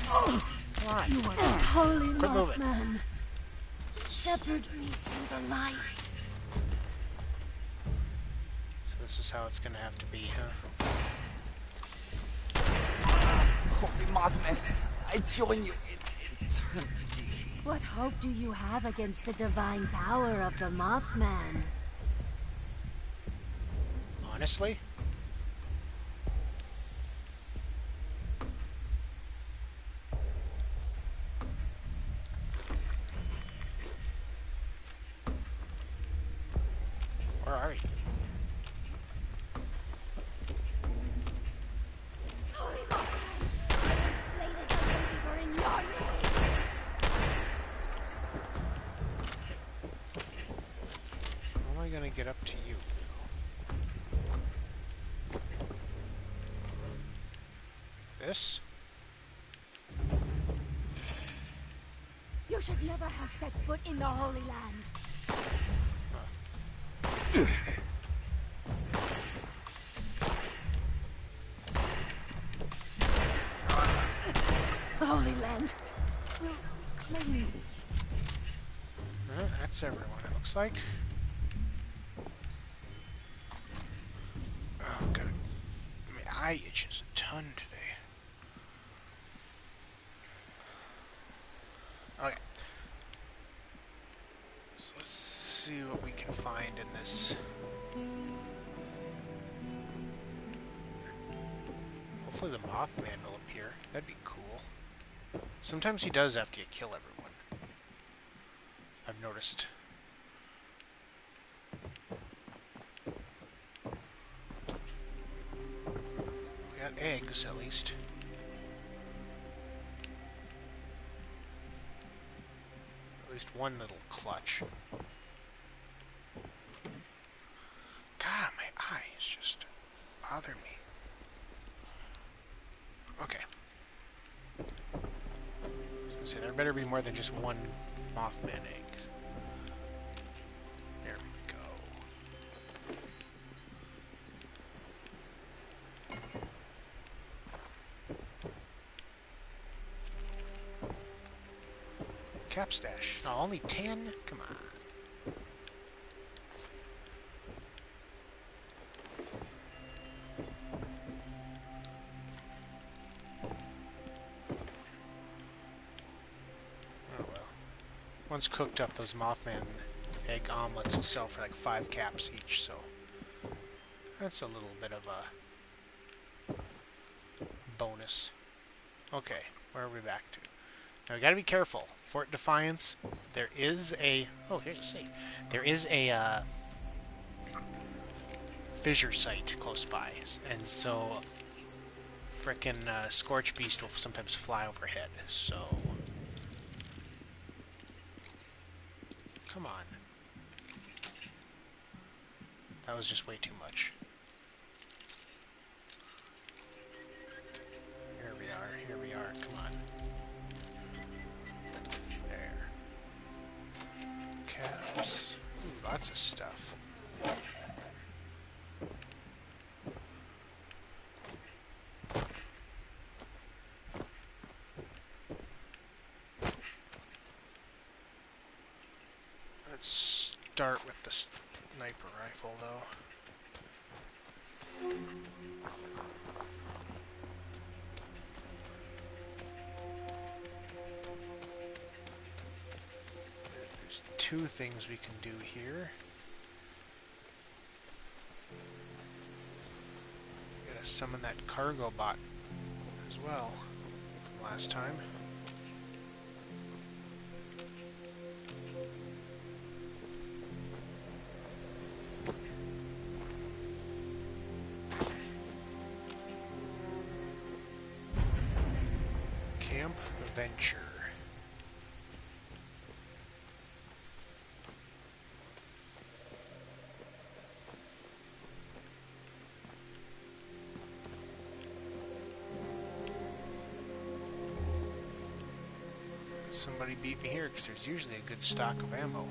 Speaker 3: Oh!
Speaker 1: Come on.
Speaker 3: You are the holy
Speaker 1: Quit moving.
Speaker 3: Mothman. Shepherd me to the light.
Speaker 1: So this is how it's gonna have to be, huh?
Speaker 2: Holy Mothman, I join you in eternity.
Speaker 3: What hope do you have against the divine power of the Mothman?
Speaker 1: Honestly? Where are you?
Speaker 3: Holy Mothman! I will slay this unbeliever in your name!
Speaker 1: How am I gonna get up to you? This?
Speaker 3: You should never have set foot in the Holy Land. The Holy Land will claim me.
Speaker 1: That's everyone, it looks like. Oh, God. My eye itches a ton today. Okay. So let's see what we can find in this Hopefully the Mothman will appear. That'd be cool. Sometimes he does after you kill everyone. I've noticed. We got eggs, at least. At least one little clutch. God, my eyes just bother me. Okay. So there better be more than just one Mothman egg. There we go. Cap stash. Oh, only 10? Come on. Once cooked up, those Mothman egg omelets will sell for like 5 caps each, so that's a little bit of a bonus. Okay, where are we back to? Now we gotta be careful. Fort Defiance, there is a... Oh, here's a safe. There is a fissure site close by, and so frickin' Scorch Beast will sometimes fly overhead, so... Come on. That was just way too much. Here we are, come on. There. Caps. Ooh, lots of stuff. Let's start with the sniper rifle, though. There's 2 things we can do here. Gotta summon that cargo bot as well from last time. Camp Venture. Somebody beat me here because there's usually a good stock of ammo.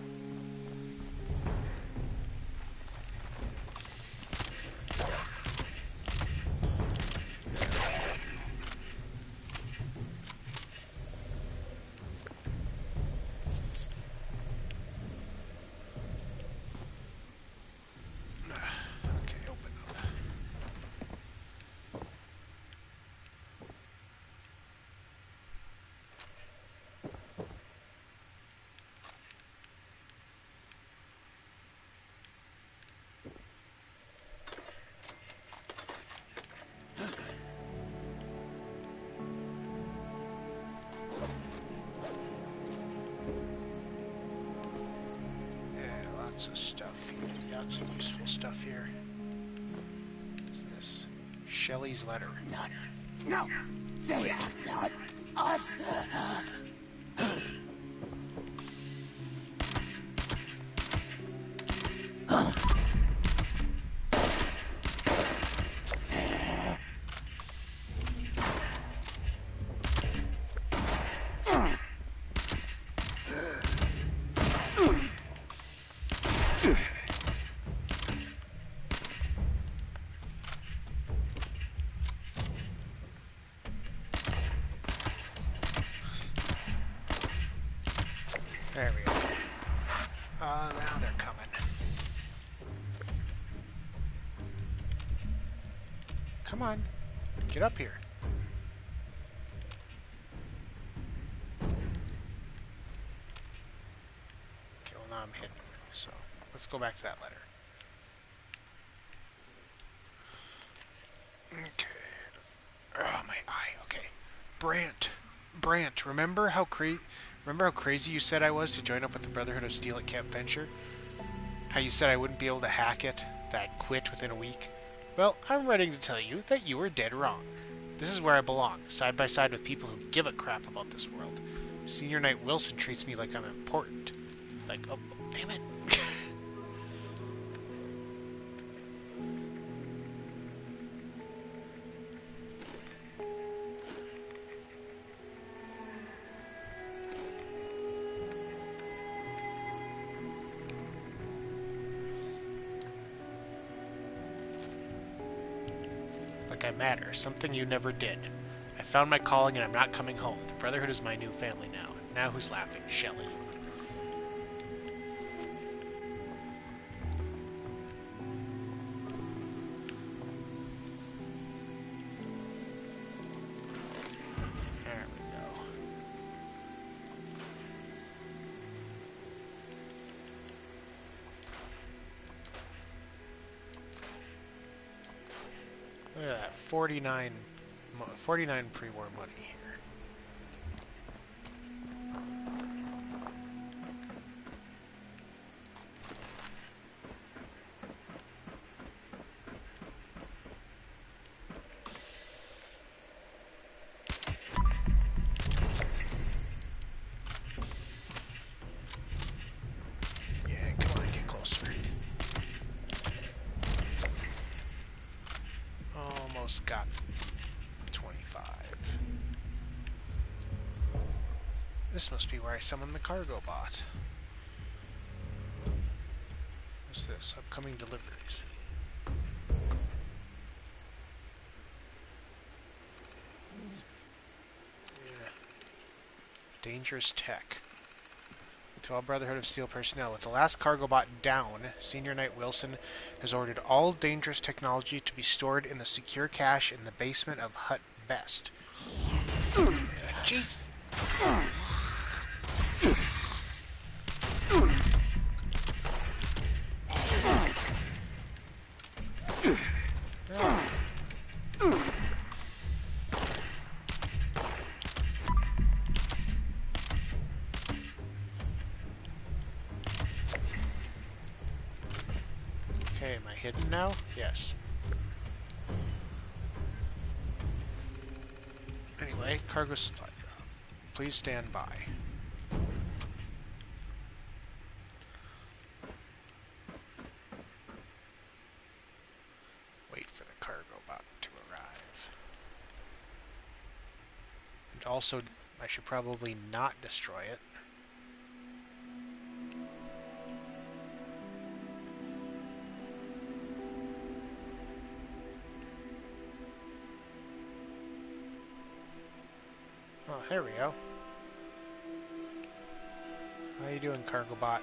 Speaker 1: Lots of stuff here. Got some useful stuff here. What's this? Shelley's letter.
Speaker 2: No, they are not us.
Speaker 1: There we go. Now they're coming. Come on. Get up here. Okay, well now I'm hidden. So, let's go back to that letter. Okay. Brant, remember how crazy you said I was to join up with the Brotherhood of Steel at Camp Venture? How you said I wouldn't be able to hack it, that I'd quit within a week? Well, I'm ready to tell you that you were dead wrong. This is where I belong, side by side with people who give a crap about this world. Senior Knight Wilson treats me like I'm important. Like, oh, damn it. Like I matter, something you never did. I found my calling and I'm not coming home. The Brotherhood is my new family now. Now who's laughing? Shelley. There we go. Look at that, 49 pre-war money here. Yeah, come on, get closer. Almost got 25. This must be where I summoned the cargo bot. What's this? Upcoming deliveries. Yeah. Dangerous tech. To all Brotherhood of Steel personnel, with the last cargo bot down, Senior Knight Wilson has ordered all dangerous technology to be stored in the secure cache in the basement of Hut Best. Jesus! Okay, am I hidden now? Yes. Anyway, cargo supply drop. Please stand by. Wait for the cargo bot to arrive. And also, I should probably not destroy it. Oh, here we go. How you doing, cargo bot?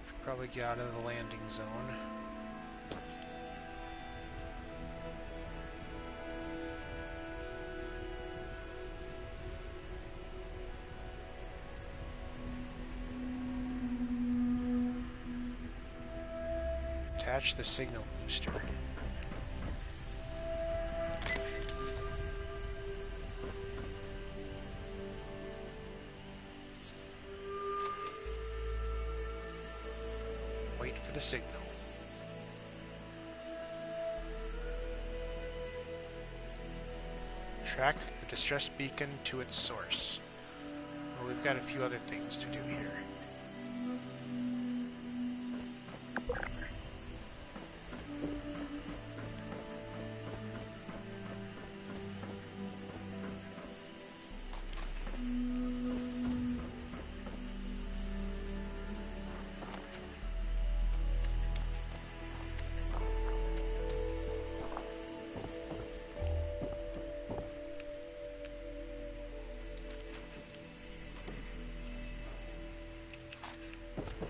Speaker 1: Should probably get out of the landing zone. Attach the signal booster. Wait for the signal. Track the distress beacon to its source. Well, we've got a few other things to do here.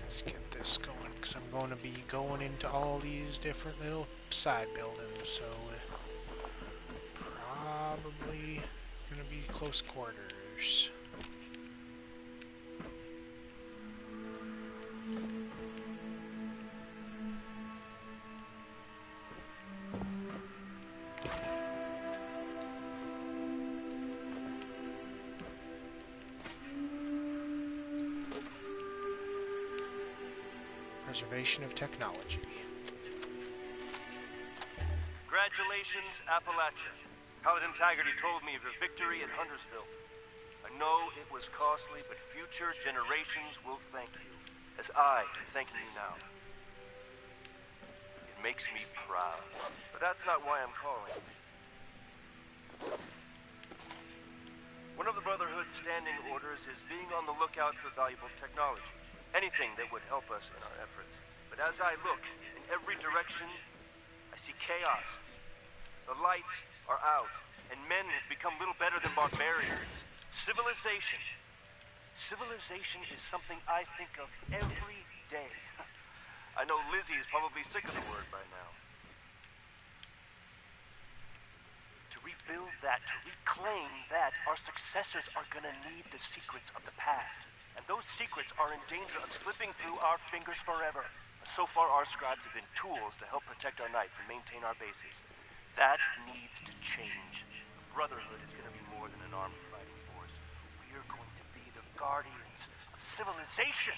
Speaker 1: Let's get this going, because I'm going to be going into all these different little side buildings, so probably going to be close quarters. preservation of technology.
Speaker 8: Congratulations, Appalachia. Paladin Taggarty told me of your victory at Huntersville. I know it was costly, but future generations will thank you, as I am thanking you now. It makes me proud, but that's not why I'm calling. One of the Brotherhood's standing orders is being on the lookout for valuable technology. Anything that would help us in our efforts. But as I look in every direction, I see chaos. The lights are out, and men have become little better than barbarians. Civilization. Civilization is something I think of every day. I know Lizzie is probably sick of the word by now. To rebuild that, to reclaim that, our successors are gonna need the secrets of the past. And those secrets are in danger of slipping through our fingers forever. So far, our scribes have been tools to help protect our knights and maintain our bases. That needs to change. The Brotherhood is gonna be more than an armed fighting force. We are going to be the guardians of civilization.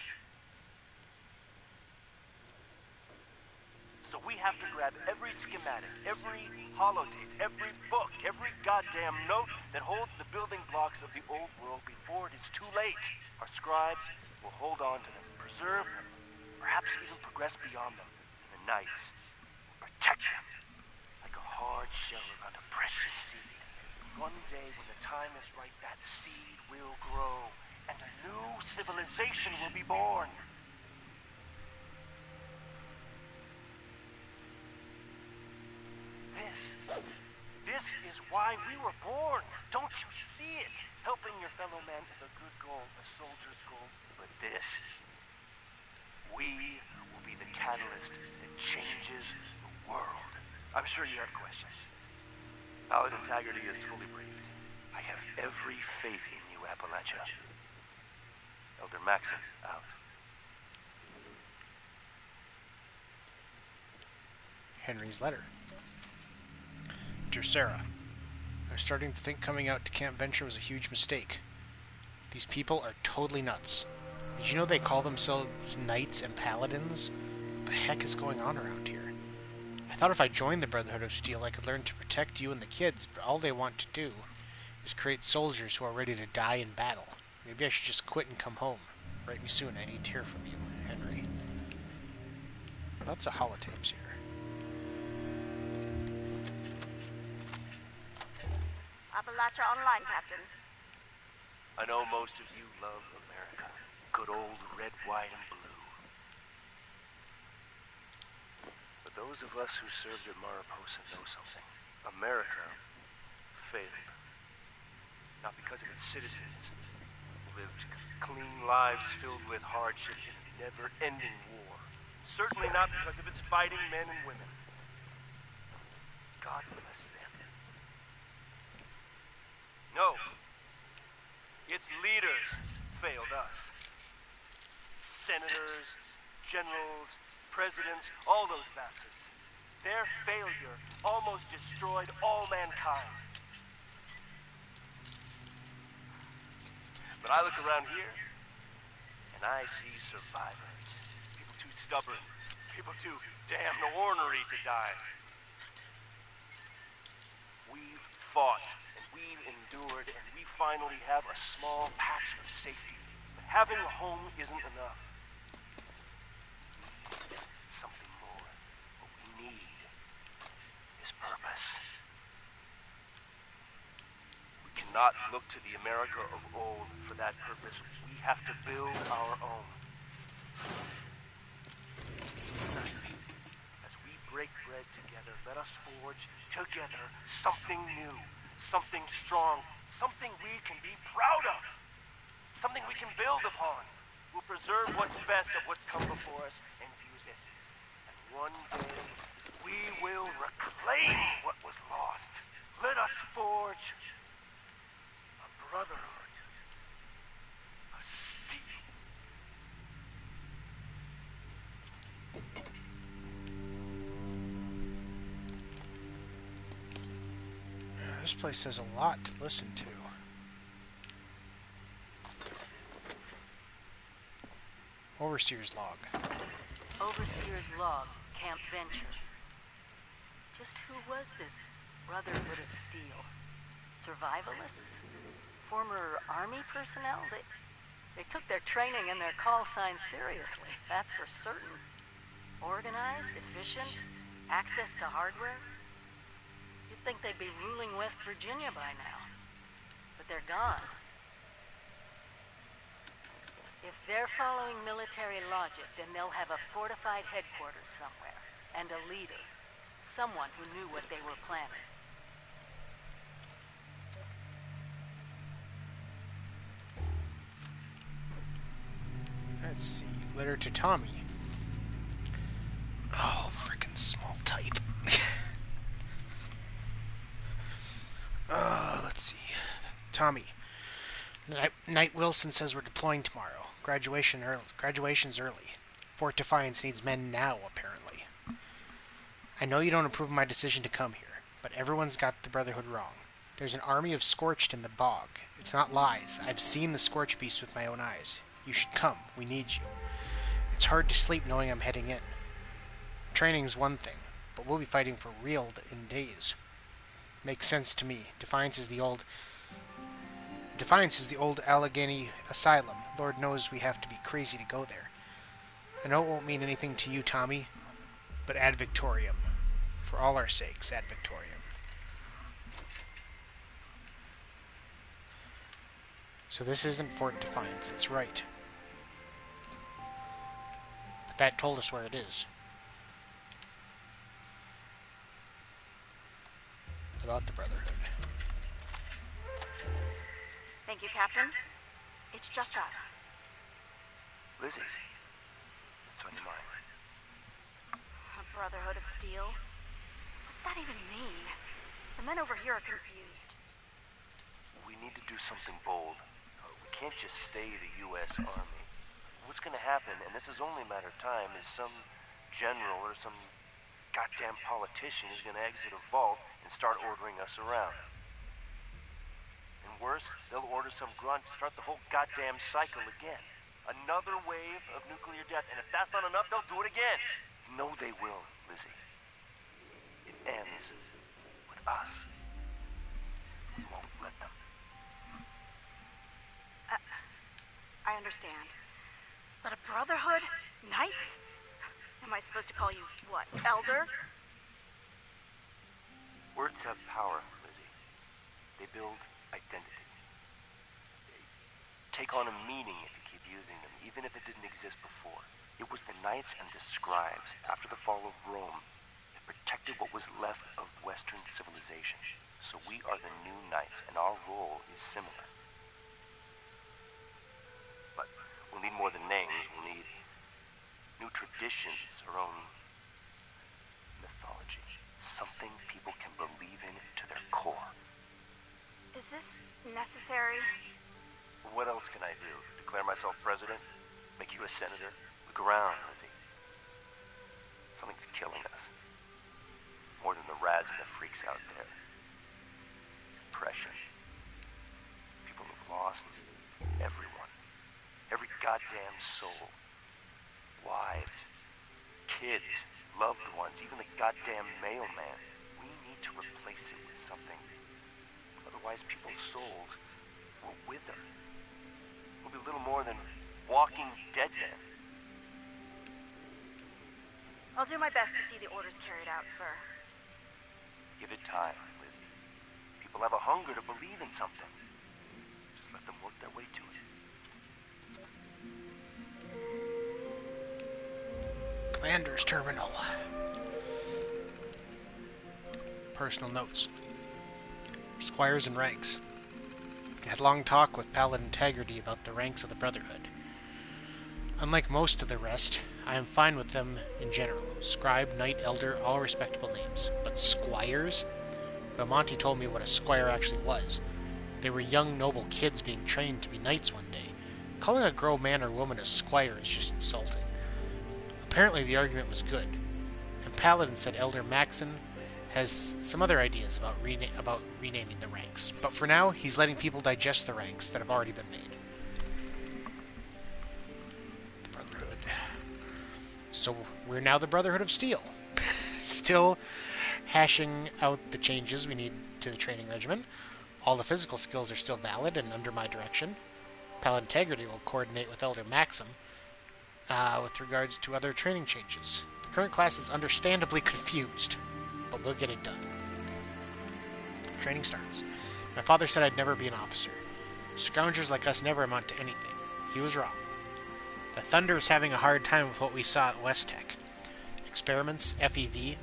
Speaker 8: So we have to grab every schematic, every holotape, every book, every goddamn note that holds the building blocks of the old world before it is too late. Our scribes will hold on to them, preserve them, perhaps even progress beyond them. And the knights will protect them like a hard shell around a precious seed. One day when the time is right, that seed will grow, and a new civilization will be born. This is why we were born. Don't you see it? Helping your fellow man is a good goal, a soldier's goal. But this, we will be the catalyst that changes the world. I'm sure you have questions. Paladin Taggarty is fully briefed. I have every faith in you, Appalachia. Elder Maxon, out.
Speaker 1: Henry's letter. Dear Sarah, I'm starting to think coming out to Camp Venture was a huge mistake. These people are totally nuts. Did you know they call themselves Knights and Paladins? What the heck is going on around here? I thought if I joined the Brotherhood of Steel I could learn to protect you and the kids, but all they want to do is create soldiers who are ready to die in battle. Maybe I should just quit and come home. Write me soon, I need to hear from you, Henry. Lots of holotapes here.
Speaker 9: Appalachia online, Captain.
Speaker 8: I know most of you love America. Good old red, white, and blue. But those of us who served at Mariposa know something. America failed. Not because of its citizens, who lived clean lives filled with hardship in a never-ending war. Certainly not because of its fighting men and women. God bless them. No. Its leaders failed us. Senators, generals, presidents, all those bastards. Their failure almost destroyed all mankind. But I look around here, and I see survivors. People too stubborn. People too damn ornery to die. We've fought. We've endured, and we finally have a small patch of safety. But having a home isn't enough. We need something more. What we need is purpose. We cannot look to the America of old for that purpose. We have to build our own. Tonight, as we break bread together, let us forge together something new. Something strong, something we can be proud of, something we can build upon. We'll preserve what's best of what's come before us and use it. And one day, we will reclaim what was lost. Let us forge a brotherhood of steel.
Speaker 1: This place has a lot to listen to. Overseer's log.
Speaker 10: Overseer's log, Camp Venture. Just who was this Brotherhood of Steel? Survivalists? Former army personnel? They took their training and their call signs seriously, that's for certain. Organized, efficient, access to hardware. You'd think they'd be ruling West Virginia by now. But they're gone. If they're following military logic, then they'll have a fortified headquarters somewhere. And a leader. Someone who knew what they were planning.
Speaker 1: Let's see. Letter to Tommy. Oh, frickin' small type. Let's see. Tommy. Knight Wilson says we're deploying tomorrow. Graduation's early. Fort Defiance needs men now, apparently. I know you don't approve of my decision to come here, but everyone's got the Brotherhood wrong. There's an army of Scorched in the bog. It's not lies. I've seen the Scorch Beast with my own eyes. You should come. We need you. It's hard to sleep knowing I'm heading in. Training's one thing, but we'll be fighting for real in days. Makes sense to me. Defiance is the old Allegheny Asylum. Lord knows we have to be crazy to go there. I know it won't mean anything to you, Tommy, but ad Victoriam. For all our sakes, ad Victoriam. So this isn't Fort Defiance, that's right. But that told us where it is. About the Brotherhood.
Speaker 9: Thank you, Captain. It's just us.
Speaker 8: Lizzie, what's on your mind?
Speaker 9: A Brotherhood of Steel? What's that even mean? The men over here are confused.
Speaker 8: We need to do something bold. We can't just stay the U.S. Army. What's gonna happen, and this is only a matter of time, is some general or some goddamn politician is gonna exit a vault and start ordering us around. And worse, they'll order some grunt to start the whole goddamn cycle again. Another wave of nuclear death, and if that's not enough, they'll do it again. No, they will, Lizzie. It ends with us. We won't let them.
Speaker 9: I understand. But a Brotherhood? Knights? Am I supposed to call you, what, Elder?
Speaker 8: Words have power, Lizzie. They build identity. They take on a meaning if you keep using them, even if it didn't exist before. It was the Knights and the Scribes, after the fall of Rome, that protected what was left of Western civilization. So we are the new Knights, and our role is similar. But we'll need more than names. We'll need new traditions, our own mythology. Something people can believe in to their core.
Speaker 9: Is this necessary?
Speaker 8: What else can I do? Declare myself president? Make you a senator? Look around, Lizzie. Something's killing us. More than the rads and the freaks out there. Depression. People have lost everyone. Every goddamn soul. Wives. Kids. Loved ones. Even the goddamn mailman. We need to replace it with something. Otherwise, people's souls will wither. We'll be little more than walking dead men.
Speaker 9: I'll do my best to see the orders carried out, sir.
Speaker 8: Give it time, Lizzie. People have a hunger to believe in something. Just let them work their way to it.
Speaker 1: Commander's Terminal. Personal notes. Squires and ranks. I had long talk with Paladin Taggarty about the ranks of the Brotherhood. Unlike most of the rest, I am fine with them in general. Scribe, Knight, Elder, all respectable names. But Squires? Belmonte told me what a Squire actually was. They were young, noble kids being trained to be knights one day. Calling a grown man or woman a Squire is just insulting. Apparently the argument was good, and Paladin said Elder Maxon has some other ideas about renaming the ranks. But for now, he's letting people digest the ranks that have already been made. The Brotherhood. So we're now the Brotherhood of Steel. Still hashing out the changes we need to the training regimen. All the physical skills are still valid and under my direction. Paladin Integrity will coordinate with Elder Maxim with regards to other training changes. The current class is understandably confused, but we'll get it done. Training starts. My father said I'd never be an officer. Scoundrels like us never amount to anything. He was wrong. The Thunder is having a hard time with what we saw at West Tech. Experiments, FEV,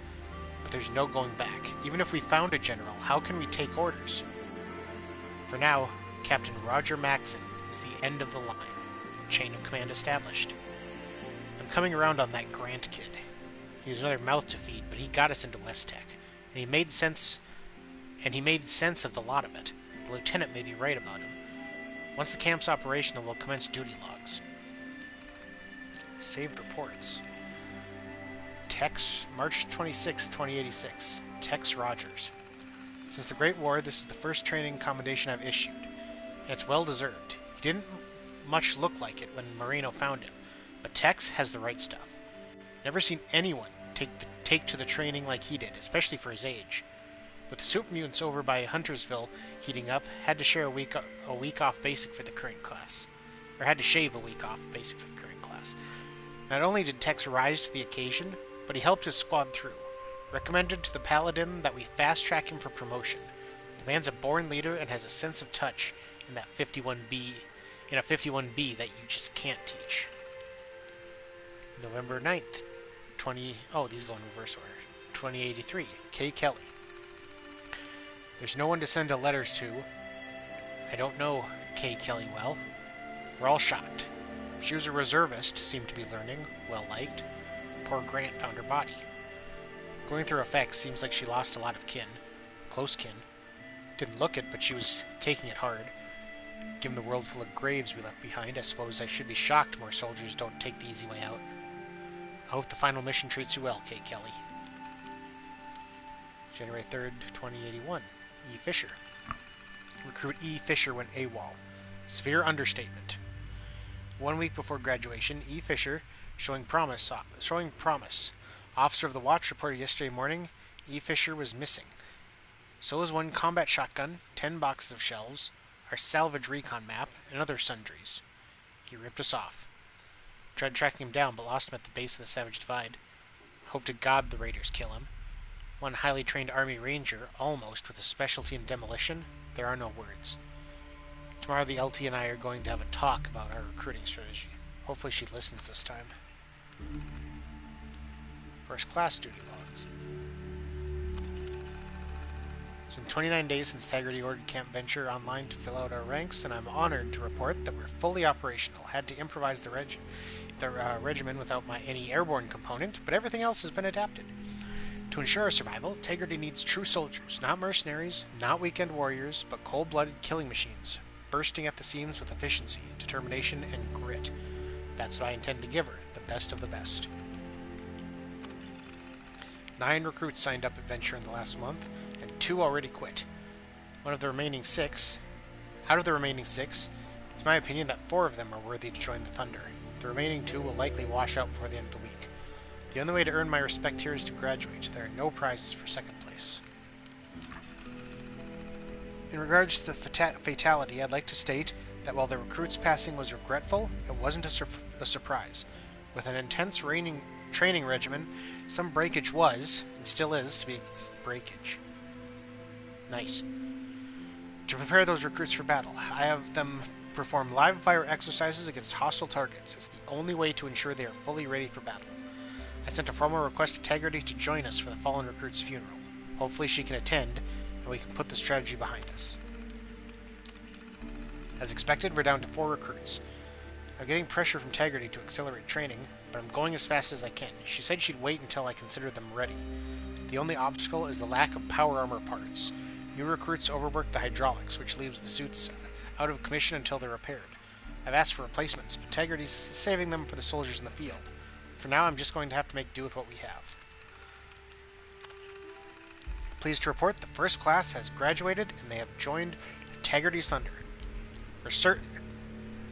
Speaker 1: but there's no going back. Even if we found a general, how can we take orders? For now, Captain Roger Maxon is the end of the line. Chain of command established. I'm coming around on that Grant kid. He was another mouth to feed, but he got us into West Tech. And he made sense of the lot of it. The lieutenant may be right about him. Once the camp's operational, we'll commence duty logs. Saved reports. Tex, March 26, 2086. Tex Rogers. Since the Great War, this is the first training commendation I've issued, and it's well deserved. He didn't much look like it when Moreno found him, but Tex has the right stuff. Never seen anyone take to the training like he did, especially for his age. With the super mutants over by Huntersville heating up, had to share a week off basic for the current class. Or had to shave a week off basic for the current class. Not only did Tex rise to the occasion, but he helped his squad through. Recommended to the Paladin that we fast-track him for promotion. The man's a born leader and has a sense of touch in that 51B, in a 51B that you just can't teach. November 9th, these go in reverse order. 2083, Kay Kelly. There's no one to send a letters to. I don't know Kay Kelly well. We're all shocked. She was a reservist, seemed to be learning, well-liked. Poor Grant found her body. Going through effects, seems like she lost a lot of kin. Close kin. Didn't look it, but she was taking it hard. Given the world full of graves we left behind, I suppose I should be shocked more soldiers don't take the easy way out. I hope the final mission treats you well, Kay Kelly. January 3rd, 2081. E. Fisher. Recruit E. Fisher went AWOL. Severe understatement. 1 week before graduation, E. Fisher, showing promise. Officer of the Watch reported yesterday morning, E. Fisher was missing. So was one combat shotgun, 10 boxes of shelves, our salvage recon map, and other sundries. He ripped us off. Tried tracking him down, but lost him at the base of the Savage Divide. Hope to God the raiders kill him. One highly trained Army Ranger, almost, with a specialty in demolition. There are no words. Tomorrow the LT and I are going to have a talk about our recruiting strategy. Hopefully she listens this time. First class duty logs. It's been 29 days since Integrity ordered Camp Venture online to fill out our ranks, and I'm honored to report that we're fully operational. Had to improvise the regimen without any airborne component, but everything else has been adapted. To ensure our survival, Integrity needs true soldiers, not mercenaries, not weekend warriors, but cold-blooded killing machines, bursting at the seams with efficiency, determination, and grit. That's what I intend to give her, the best of the best. 9 recruits signed up at Venture in the last month, and 2 already quit. Out of the remaining 6, it's my opinion that 4 of them are worthy to join the Thunder. The remaining 2 will likely wash out before the end of the week. The only way to earn my respect here is to graduate. There are no prizes for second place. In regards to the fatality, I'd like to state that while the recruit's passing was regretful, it wasn't a surprise. With an intense training regimen, some breakage was, and still is, to be breakage. Nice. To prepare those recruits for battle, I have them perform live fire exercises against hostile targets. It's the only way to ensure they are fully ready for battle. I sent a formal request to Integrity to join us for the fallen recruit's funeral. Hopefully she can attend, and we can put the strategy behind us. As expected, we're down to 4 recruits. I'm getting pressure from Integrity to accelerate training, but I'm going as fast as I can. She said she'd wait until I considered them ready. The only obstacle is the lack of power armor parts. New recruits overwork the hydraulics, which leaves the suits out of commission until they're repaired. I've asked for replacements, but Integrity's saving them for the soldiers in the field. For now, I'm just going to have to make do with what we have. Pleased to report the first class has graduated and they have joined Integrity's Thunder. For certain,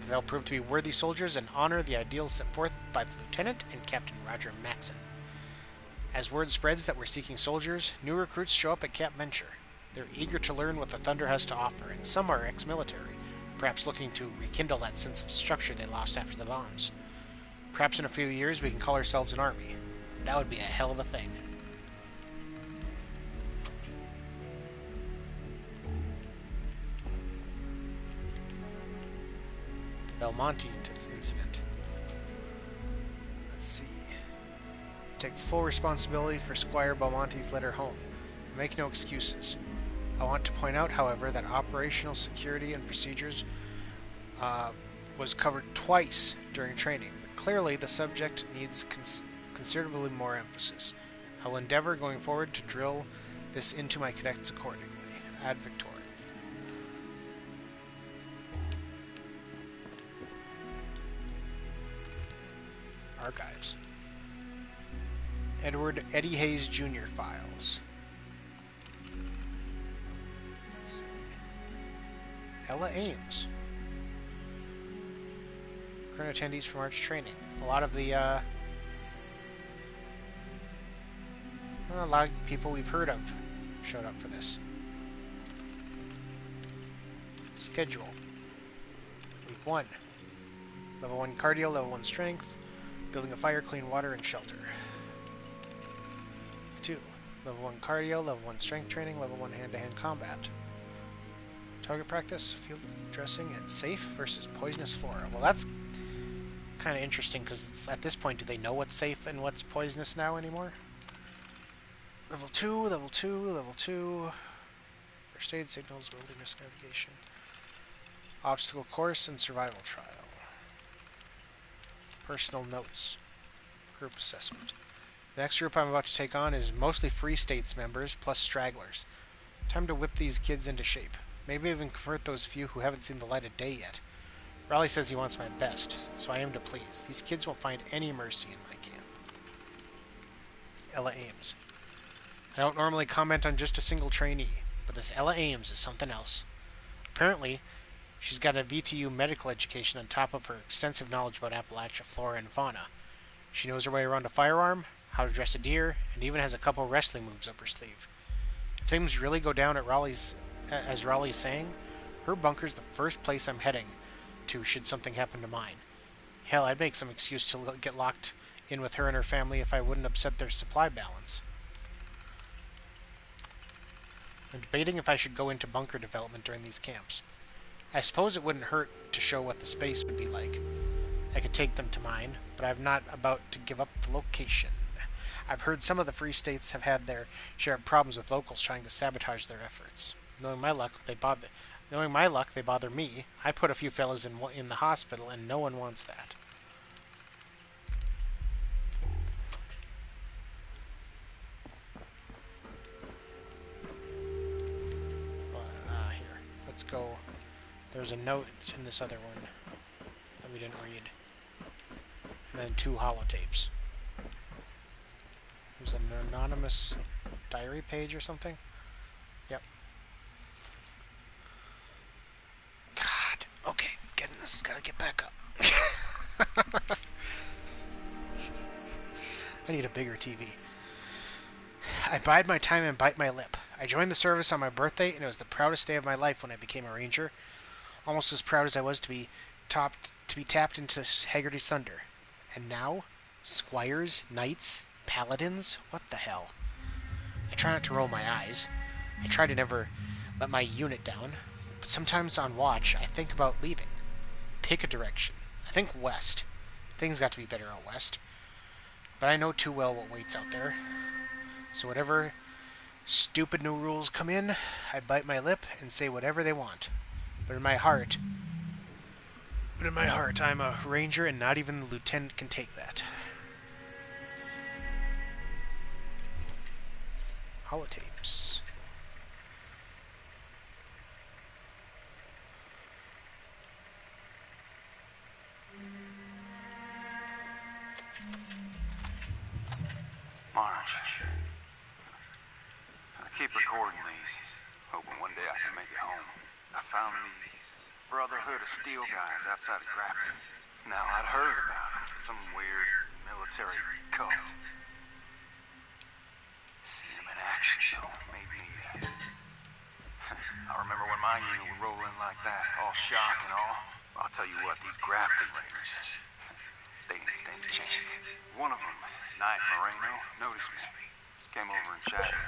Speaker 1: that they'll prove to be worthy soldiers and honor the ideals set forth by the Lieutenant and Captain Roger Maxon. As word spreads that we're seeking soldiers, new recruits show up at Camp Venture. They're eager to learn what the Thunder has to offer, and some are ex-military, perhaps looking to rekindle that sense of structure they lost after the bombs. Perhaps in a few years we can call ourselves an army. That would be a hell of a thing. The Belmonte incident. Let's see. Take full responsibility for Squire Belmonte's letter home. Make no excuses. I want to point out, however, that operational security and procedures was covered twice during training, but clearly the subject needs considerably more emphasis. I will endeavor going forward to drill this into my cadets accordingly. Ad Victor. Archives. Eddie Hayes Jr. files. Ella Ames. Current attendees for March training. A lot of people we've heard of showed up for this. Schedule. Week 1. Level 1 cardio, level 1 strength. Building a fire, clean water, and shelter. 2. Level 1 cardio, level 1 strength training, level 1 hand-to-hand combat. Target practice, field dressing, and safe versus poisonous flora. Well, that's kind of interesting, because at this point, do they know what's safe and what's poisonous now anymore? Level 2, level 2, level 2. First aid, signals, wilderness navigation. Obstacle course and survival trial. Personal notes. Group assessment. The next group I'm about to take on is mostly Free States members, plus stragglers. Time to whip these kids into shape. Maybe even convert those few who haven't seen the light of day yet. Raleigh says he wants my best, so I aim to please. These kids won't find any mercy in my camp. Ella Ames. I don't normally comment on just a single trainee, but this Ella Ames is something else. Apparently, she's got a VTU medical education on top of her extensive knowledge about Appalachia flora and fauna. She knows her way around a firearm, how to dress a deer, and even has a couple wrestling moves up her sleeve. If things really go down at as Raleigh's saying, her bunker's the first place I'm heading to should something happen to mine. Hell, I'd make some excuse to get locked in with her and her family if I wouldn't upset their supply balance. I'm debating if I should go into bunker development during these camps. I suppose it wouldn't hurt to show what the space would be like. I could take them to mine, but I'm not about to give up the location. I've heard some of the Free States have had their share of problems with locals trying to sabotage their efforts. Knowing my luck, they bother me. I put a few fellas in the hospital, and no one wants that. Here, let's go. There's a note in this other one that we didn't read, and then 2 holotapes. There's an anonymous diary page or something. Yep. God. Okay. Getting this. Gotta get back up. I need a bigger TV. I bide my time and bite my lip. I joined the service on my birthday, and it was the proudest day of my life when I became a ranger. Almost as proud as I was to be tapped into Haggerty's thunder. And now, squires, knights, paladins? What the hell? I try not to roll my eyes. I try to never let my unit down. But sometimes on watch, I think about leaving. Pick a direction. I think west. Things got to be better out west. But I know too well what waits out there. So whatever stupid new rules come in, I bite my lip and say whatever they want. But in my heart, I'm a ranger, and not even the lieutenant can take that. Holotapes.
Speaker 11: Marge, I keep recording these, hoping one day I can make it home. I found these
Speaker 7: Brotherhood of Steel guys outside of Grafton. Now, I'd heard about them. Some weird military cult. Seeing them in action, though, made me... I remember when my unit would roll in like that, all shock and all. I'll tell you what, these Grafton raiders, they didn't stand a chance. One of them, Knight Moreno, noticed me. Came over and chatted.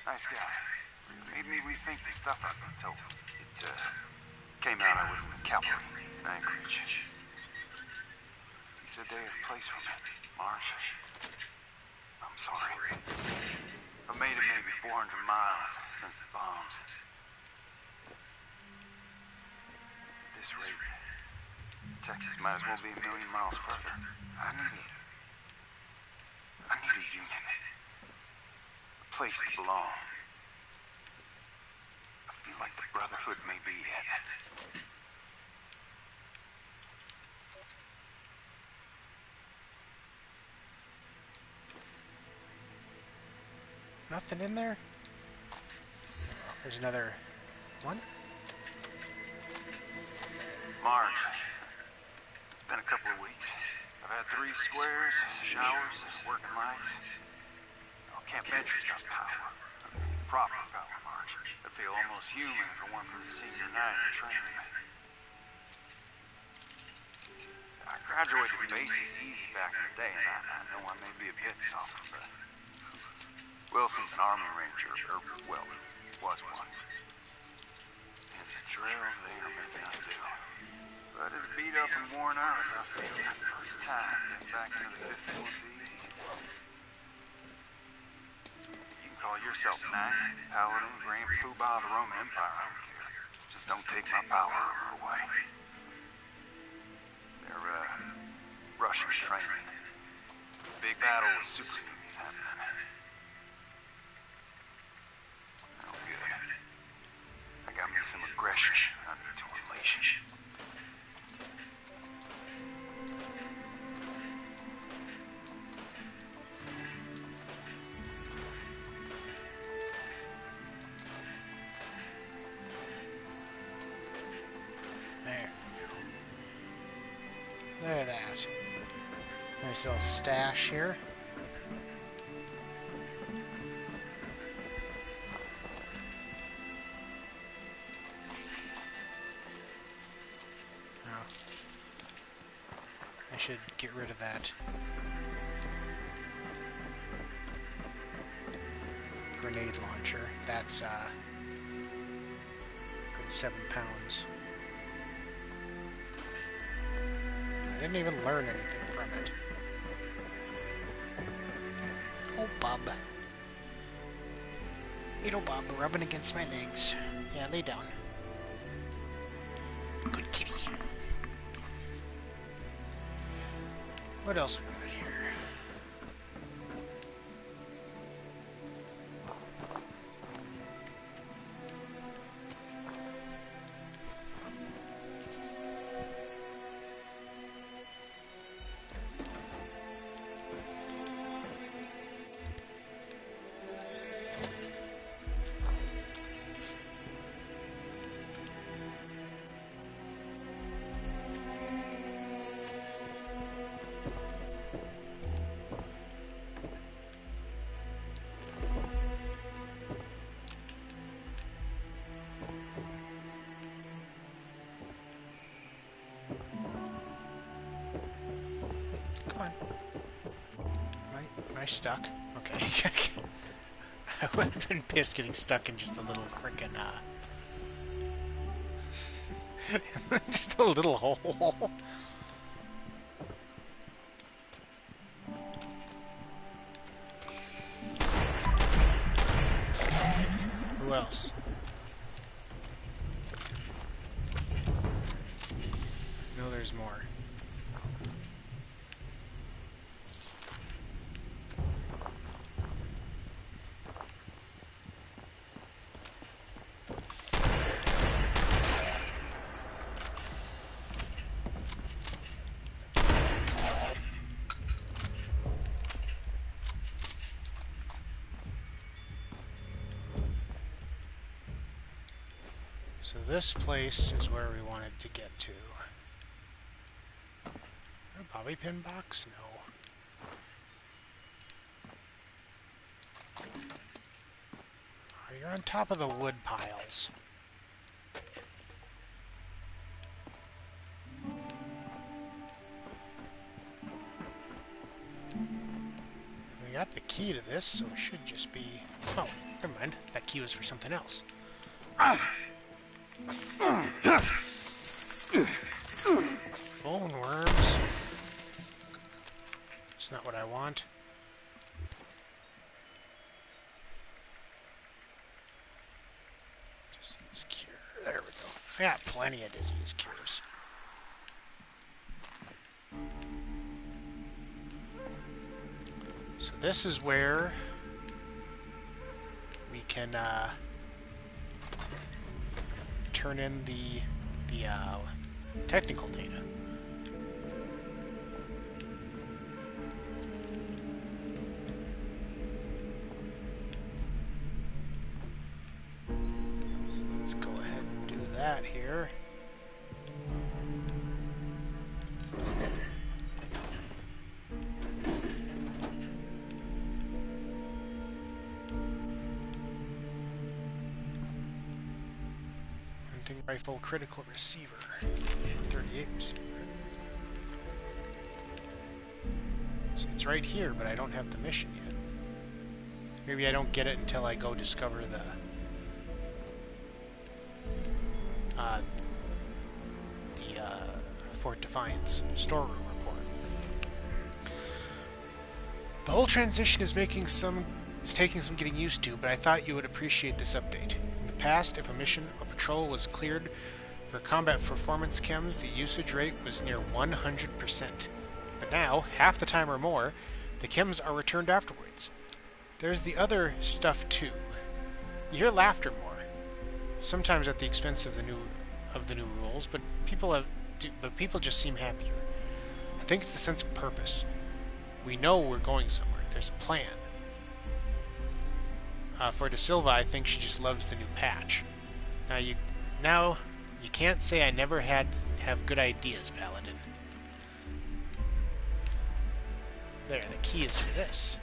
Speaker 7: Nice guy. Made me rethink the stuff I've been told. It, came out I was in the cavalry in Anchorage. He said they had a place for me. Marsh. I'm sorry. I've made it maybe 400 miles since the bombs. This rate, Texas might as well be a million miles further. I need a union. A place to belong. I feel like the Brotherhood may be it.
Speaker 1: Nothing in there? There's another one.
Speaker 7: Marge, it's been a couple of weeks. I've had 3 squares, showers, working lights. Oh, Camp Venture's got power. Proper power, Marge. I feel almost human if it weren't for the senior night of training. I graduated basics easy back in the day, and I know I may be a bit soft, but Wilson's an Army Ranger, or, well, was one. And the drills there make me do. But as beat up and worn out as I feel that first time getting back into the 51B. You can call yourself Knight, Paladin, Grand Poobah of the Roman Empire, I don't care. Just don't take my power away. They're, Russian training. Big battle with superhumans happening. Oh, good. I got me some aggression I need to unleash.
Speaker 1: There, that. Nice little stash here. Oh. I should get rid of that. Grenade launcher. That's, good 7 pounds. I didn't even learn anything from it. Oh, Bob. Little Bob rubbing against my legs. Yeah, lay down. Good kitty. What else we got here? Am I stuck? Okay. I would have been pissed getting stuck in just a little frickin', just a little hole. Who else? No, there's more. So this place is where we wanted to get to. A bobby pin box? No. Oh, you're on top of the wood piles. We got the key to this, so it should just be... Oh, never mind. That key was for something else. Bone worms. It's not what I want. Disease cure. There we go. I got plenty of disease cures. So this is where we can turn in the technical data. So let's go ahead and do that here. Rifle critical receiver. 38 receiver. So it's right here, but I don't have the mission yet. Maybe I don't get it until I go discover the Fort Defiance storeroom report. The whole transition is taking some getting used to, but I thought you would appreciate this update. In the past, if a mission or patrol was cleared for combat performance chems, the usage rate was near 100%. But now, half the time or more, the chems are returned afterwards. There's the other stuff too. You hear laughter more, sometimes at the expense of the new rules, but people just seem happier. I think it's the sense of purpose. We know we're going somewhere. There's a plan. For De Silva, I think she just loves the new patch. Now you can't say I never have good ideas, Paladin. There, the key is for this.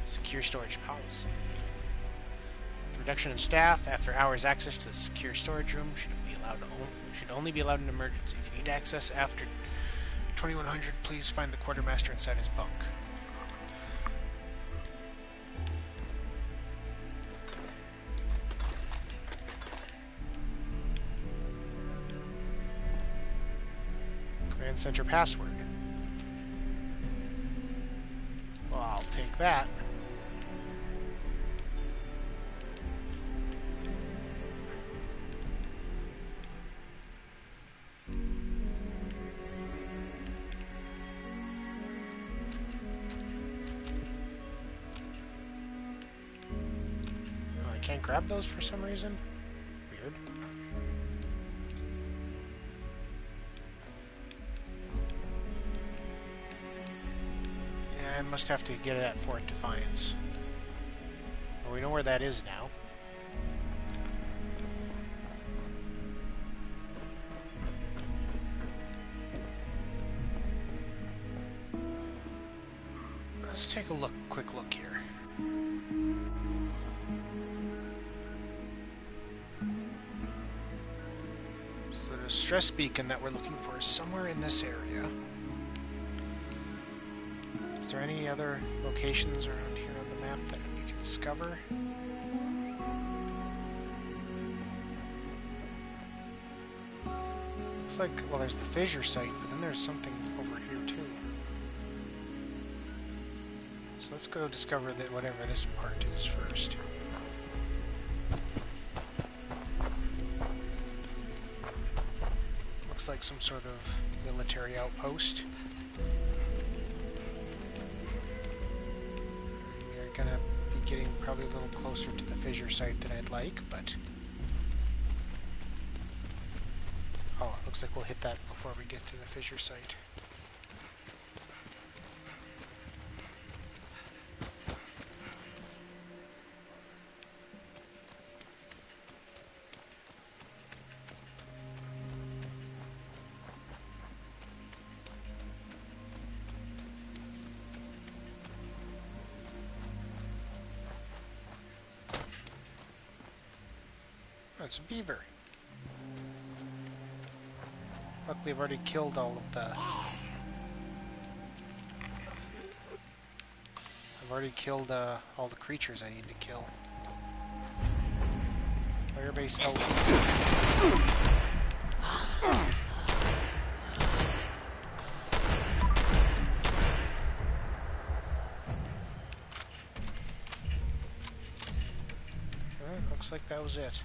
Speaker 1: Secure storage policy. The reduction in staff after hours access to the secure storage room should only be allowed in emergency. If you need access after 2100, please find the quartermaster inside his bunk. Command center password. Well, I'll take that. I can't grab those for some reason. Weird. I must have to get it at Fort Defiance. Well, we know where that is now. Let's take a quick look here. So the stress beacon that we're looking for is somewhere in this area. Is there any other locations around here on the map that we can discover? Looks like, well, there's the fissure site, but then there's something over here too. So let's go discover that whatever this part is first. Looks like some sort of military outpost. Gonna be getting probably a little closer to the fissure site than I'd like, but oh, it looks like we'll hit that before we get to the fissure site. it's a beaver. Luckily, I've already killed all of the... I've already killed all the creatures I need to kill. Firebase LT. Looks like that was it.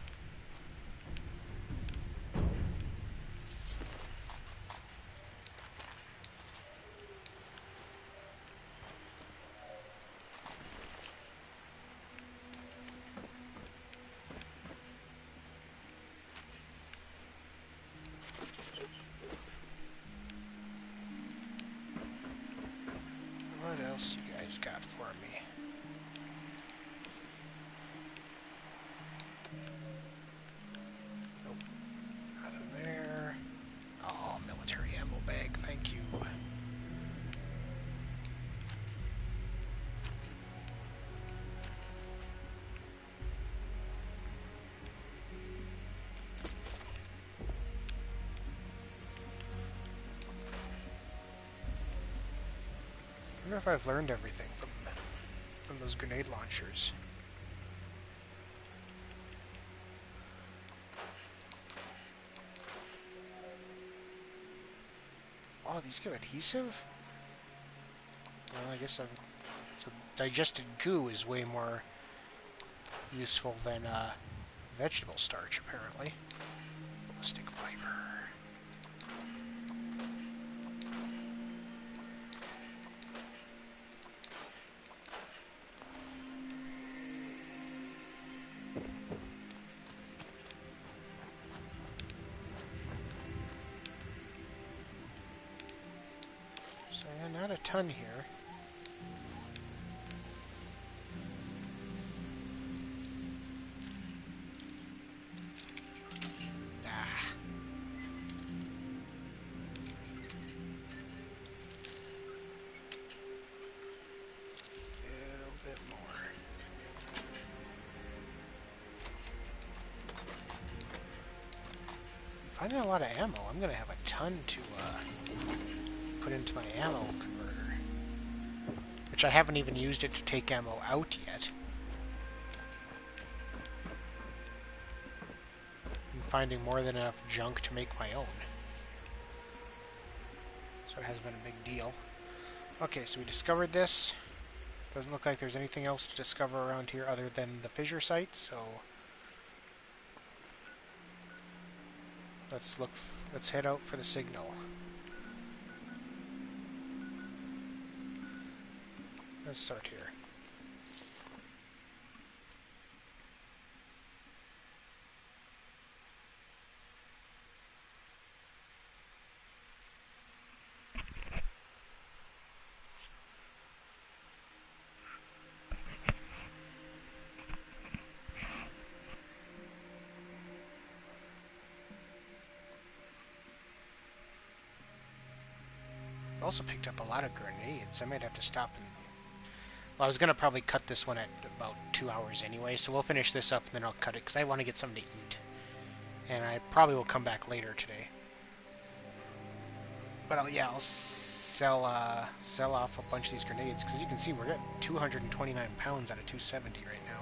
Speaker 1: What else you guys got for me? Nope. Nothing there. Oh, military ammo bag, thank you. I wonder if I've learned everything from those grenade launchers. Oh, these give adhesive? Well, I guess so digested goo is way more useful than vegetable starch, apparently. Ballistic fiber. So yeah, not a ton here. Finding a lot of ammo. I'm gonna have a ton to put into my ammo converter, which I haven't even used it to take ammo out yet. I'm finding more than enough junk to make my own, so it has been a big deal. Okay, so we discovered this. Doesn't look like there's anything else to discover around here other than the fissure site, so let's head out for the signal. Let's start here. Also picked up a lot of grenades. I might have to stop and... Well, I was going to probably cut this one at about 2 hours anyway, so we'll finish this up and then I'll cut it, because I want to get something to eat. And I probably will come back later today. But I'll sell off a bunch of these grenades, because you can see we're at 229 pounds out of 270 right now.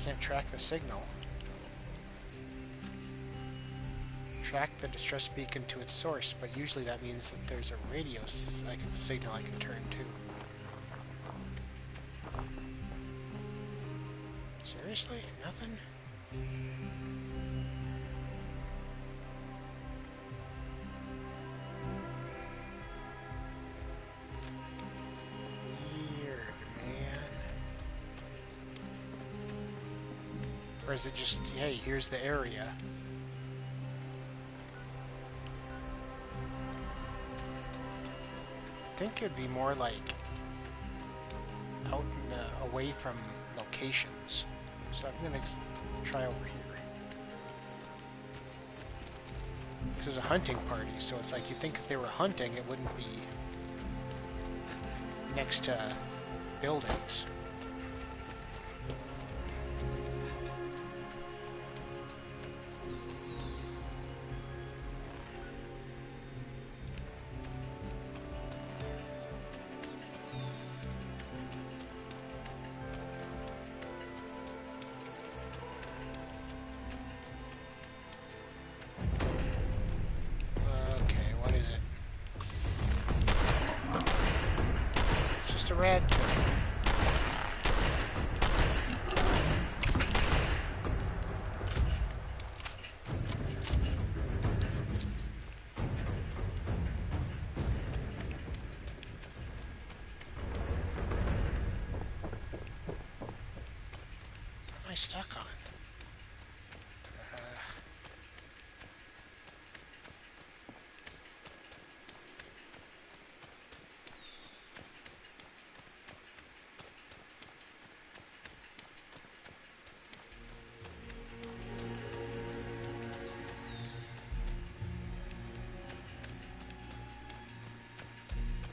Speaker 1: Can't track the signal. Track the distress beacon to its source, but usually that means that there's a radio signal I can turn to. Seriously? Nothing? Or is it just, hey, here's the area? I think it'd be more like out in the, away from locations. So I'm gonna try over here. This is a hunting party, so it's like you'd think if they were hunting, it wouldn't be next to buildings. Okay, what is it? It's just a red. What am I stuck on?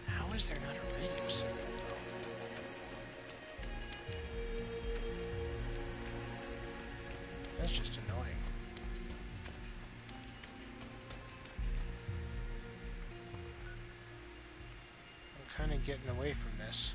Speaker 1: How is there not a radio signal, though? That's just annoying. I'm kind of getting away from this.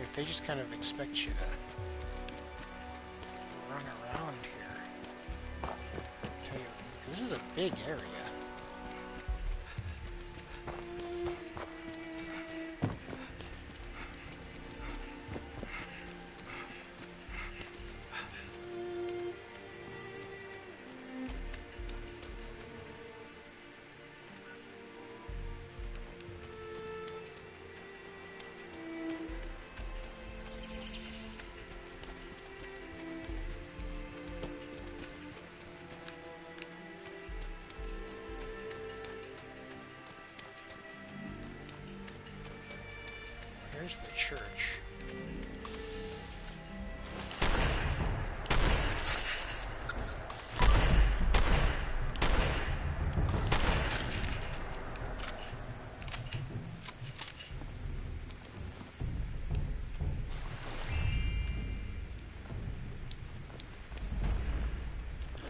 Speaker 1: If they just kind of expect you to run around here. Tell you, this is a big area. Here's the church.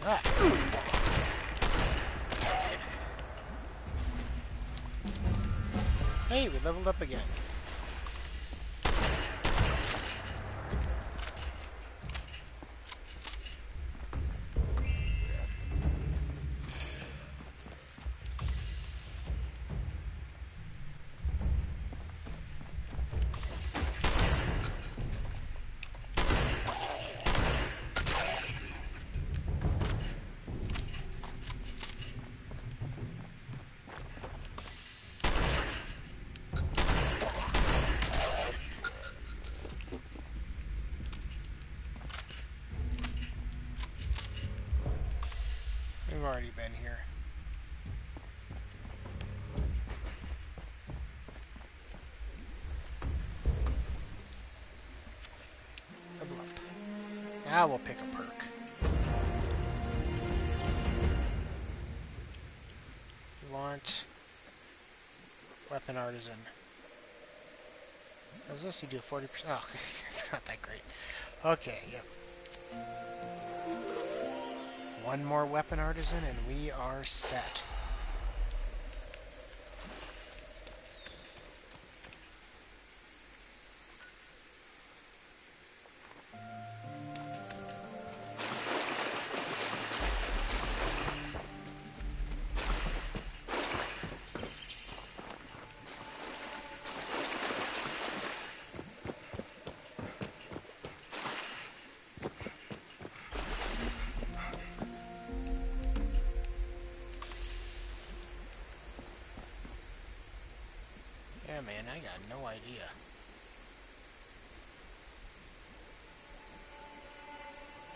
Speaker 1: Ah. Hey, we leveled up again. We've already been here. Level up. Now we'll pick a perk. We want Weapon Artisan. What does this? You do 40%. Oh, it's not that great. Okay, yep. One more Weapon Artisan and we are set. Yeah, man, I got no idea.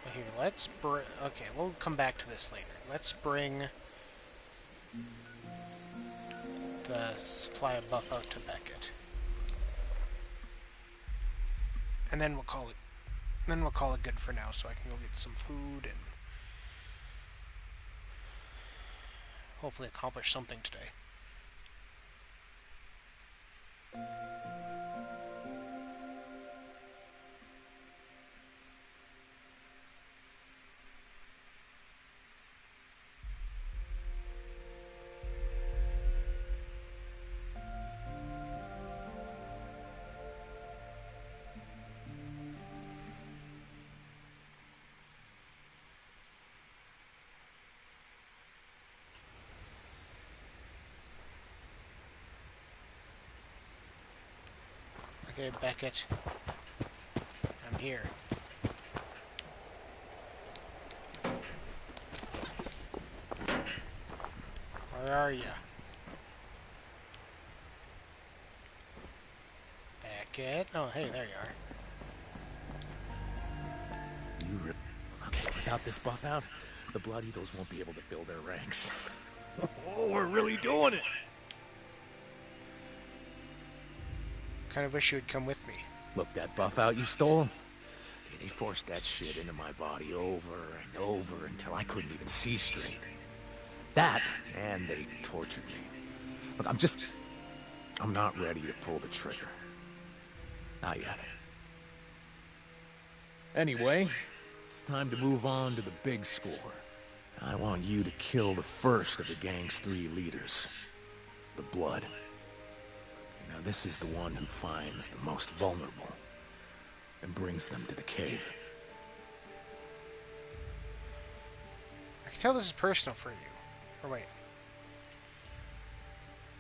Speaker 1: Well, here, let's bring... Okay, we'll come back to this later. Let's bring the supply of buff out to Beckett. And then we'll call it... Then we'll call it good for now, so I can go get some food and hopefully accomplish something today. Okay, Beckett. I'm here. Where are you? Beckett? Oh, hey, there you are.
Speaker 5: Okay, without this buff out, the Blood Eagles won't be able to fill their ranks. Oh, we're really doing it!
Speaker 1: Kind of wish you would come with me.
Speaker 5: Look, that buff out you stole? Okay, they forced that shit into my body over and over until I couldn't even see straight. That, and they tortured me. Look, I'm not ready to pull the trigger. Not yet. Anyway, it's time to move on to the big score. I want you to kill the first of the gang's 3 leaders. The Blood. Now, this is the one who finds the most vulnerable and brings them to the cave.
Speaker 1: I can tell this is personal for you. Or wait.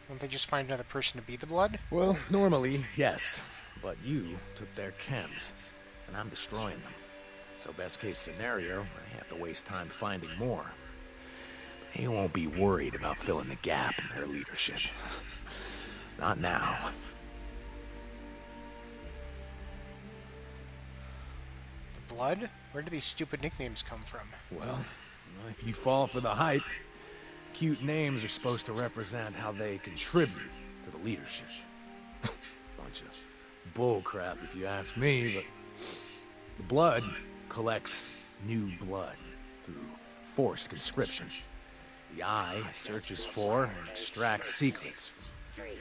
Speaker 1: Won't they just find another person to be the Blood?
Speaker 5: Well, normally, yes. But you took their chems, and I'm destroying them. So best case scenario, I have to waste time finding more. They won't be worried about filling the gap in their leadership. Not now.
Speaker 1: The Blood? Where do these stupid nicknames come from?
Speaker 5: Well, if you fall for the hype, cute names are supposed to represent how they contribute to the leadership. Bunch of bull crap if you ask me, but the Blood collects new blood through forced conscription. The Eye searches for and extracts secrets from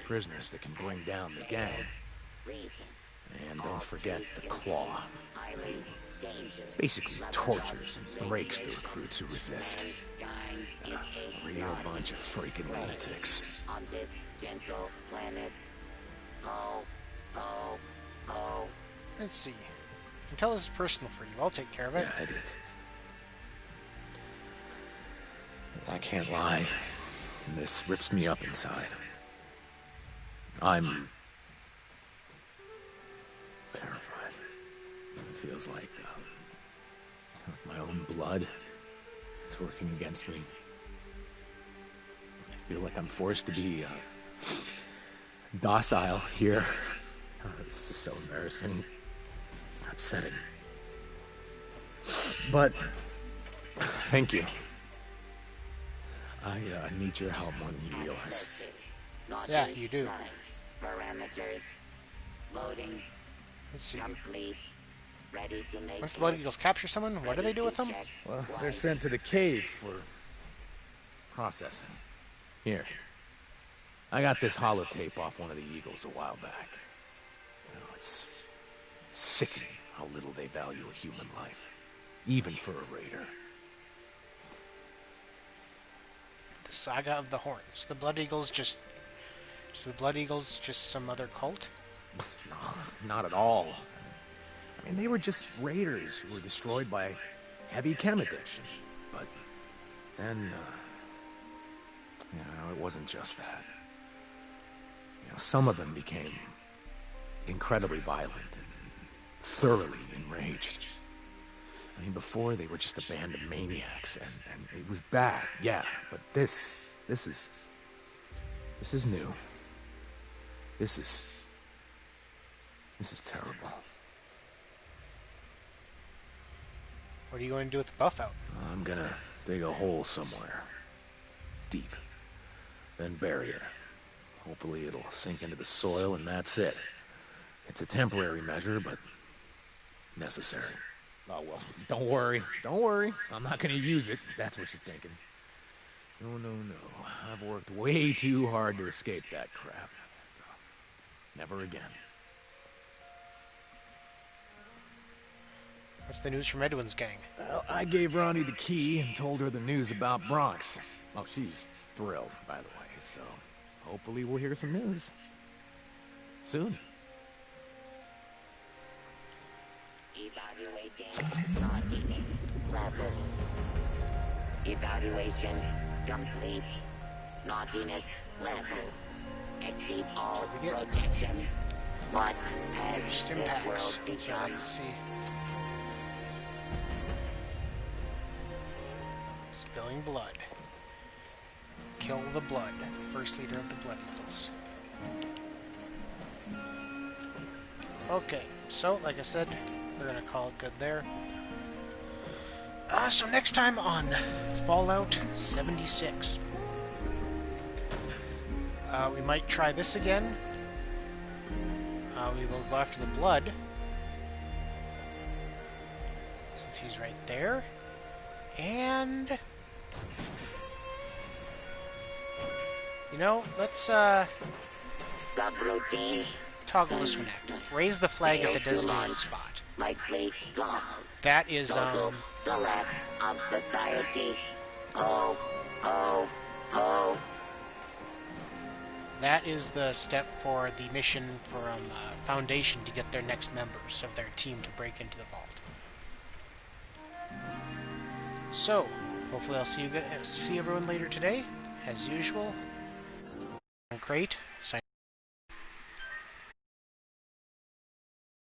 Speaker 5: prisoners that can bring down the gang. And don't forget the Claw. Basically tortures and breaks the recruits who resist. A real bunch of freaking lunatics.
Speaker 4: On this gentle planet.
Speaker 1: Let's see. You can tell this is personal for you. I'll take care of it.
Speaker 5: Yeah, it is. I can't lie. This rips me up inside. I'm terrified. It feels like my own blood is working against me. I feel like I'm forced to be docile here. It's just so embarrassing, upsetting. But thank you. I need your help more than you realize.
Speaker 1: Yeah, you do.
Speaker 4: Parameters. Loading.
Speaker 1: Let's see.
Speaker 4: Complete. Ready to make.
Speaker 1: Once the Blood Eagles capture someone, what do they do with them?
Speaker 5: Well, they're sent to the cave for processing. Here. I got this holotape off one of the Eagles a while back. It's sickening how little they value a human life. Even for a raider.
Speaker 1: The Saga of the Horns. The Blood Eagles just... Is the Blood Eagles just some other cult?
Speaker 5: No, not at all. I mean, they were just raiders who were destroyed by heavy chem addiction. But then, it wasn't just that. Some of them became incredibly violent and thoroughly enraged. I mean, before they were just a band of maniacs, and it was bad, yeah, but this is new. This is terrible.
Speaker 1: What are you going to do with the buff out?
Speaker 5: I'm gonna dig a hole somewhere. Deep. Then bury it. Hopefully it'll sink into the soil and that's it. It's a temporary measure, but necessary. Oh, well, don't worry. Don't worry. I'm not gonna use it, if that's what you're thinking. No, no, no. I've worked way too hard to escape that crap. Never again.
Speaker 1: What's the news from Edwin's gang?
Speaker 5: Well, I gave Ronnie the key and told her the news about Bronx. Oh, she's thrilled, by the way, so hopefully we'll hear some news. Soon.
Speaker 4: Evaluating naughtiness levels. Evaluation complete. Naughtiness levels exceed all projections. What has
Speaker 1: Just
Speaker 4: this
Speaker 1: impacts.
Speaker 4: world
Speaker 1: That's what I
Speaker 4: become?
Speaker 1: like to see. Spilling blood. Kill the blood. The first leader of the Blood Eagles. Okay, so like I said, we're gonna call it good there. So next time on Fallout 76. We might try this again. We will go after the blood. Since he's right there. And... you know, let's
Speaker 4: Subroutine.
Speaker 1: toggle this one active. Raise the flag at the designated spot.
Speaker 4: Likely gone.
Speaker 1: That is,
Speaker 4: Total collapse of society. Oh, oh, oh.
Speaker 1: that is the step for the mission from Foundation to get their next members of their team to break into the vault. So, hopefully I'll see everyone later today, as usual. I'm Crate, signing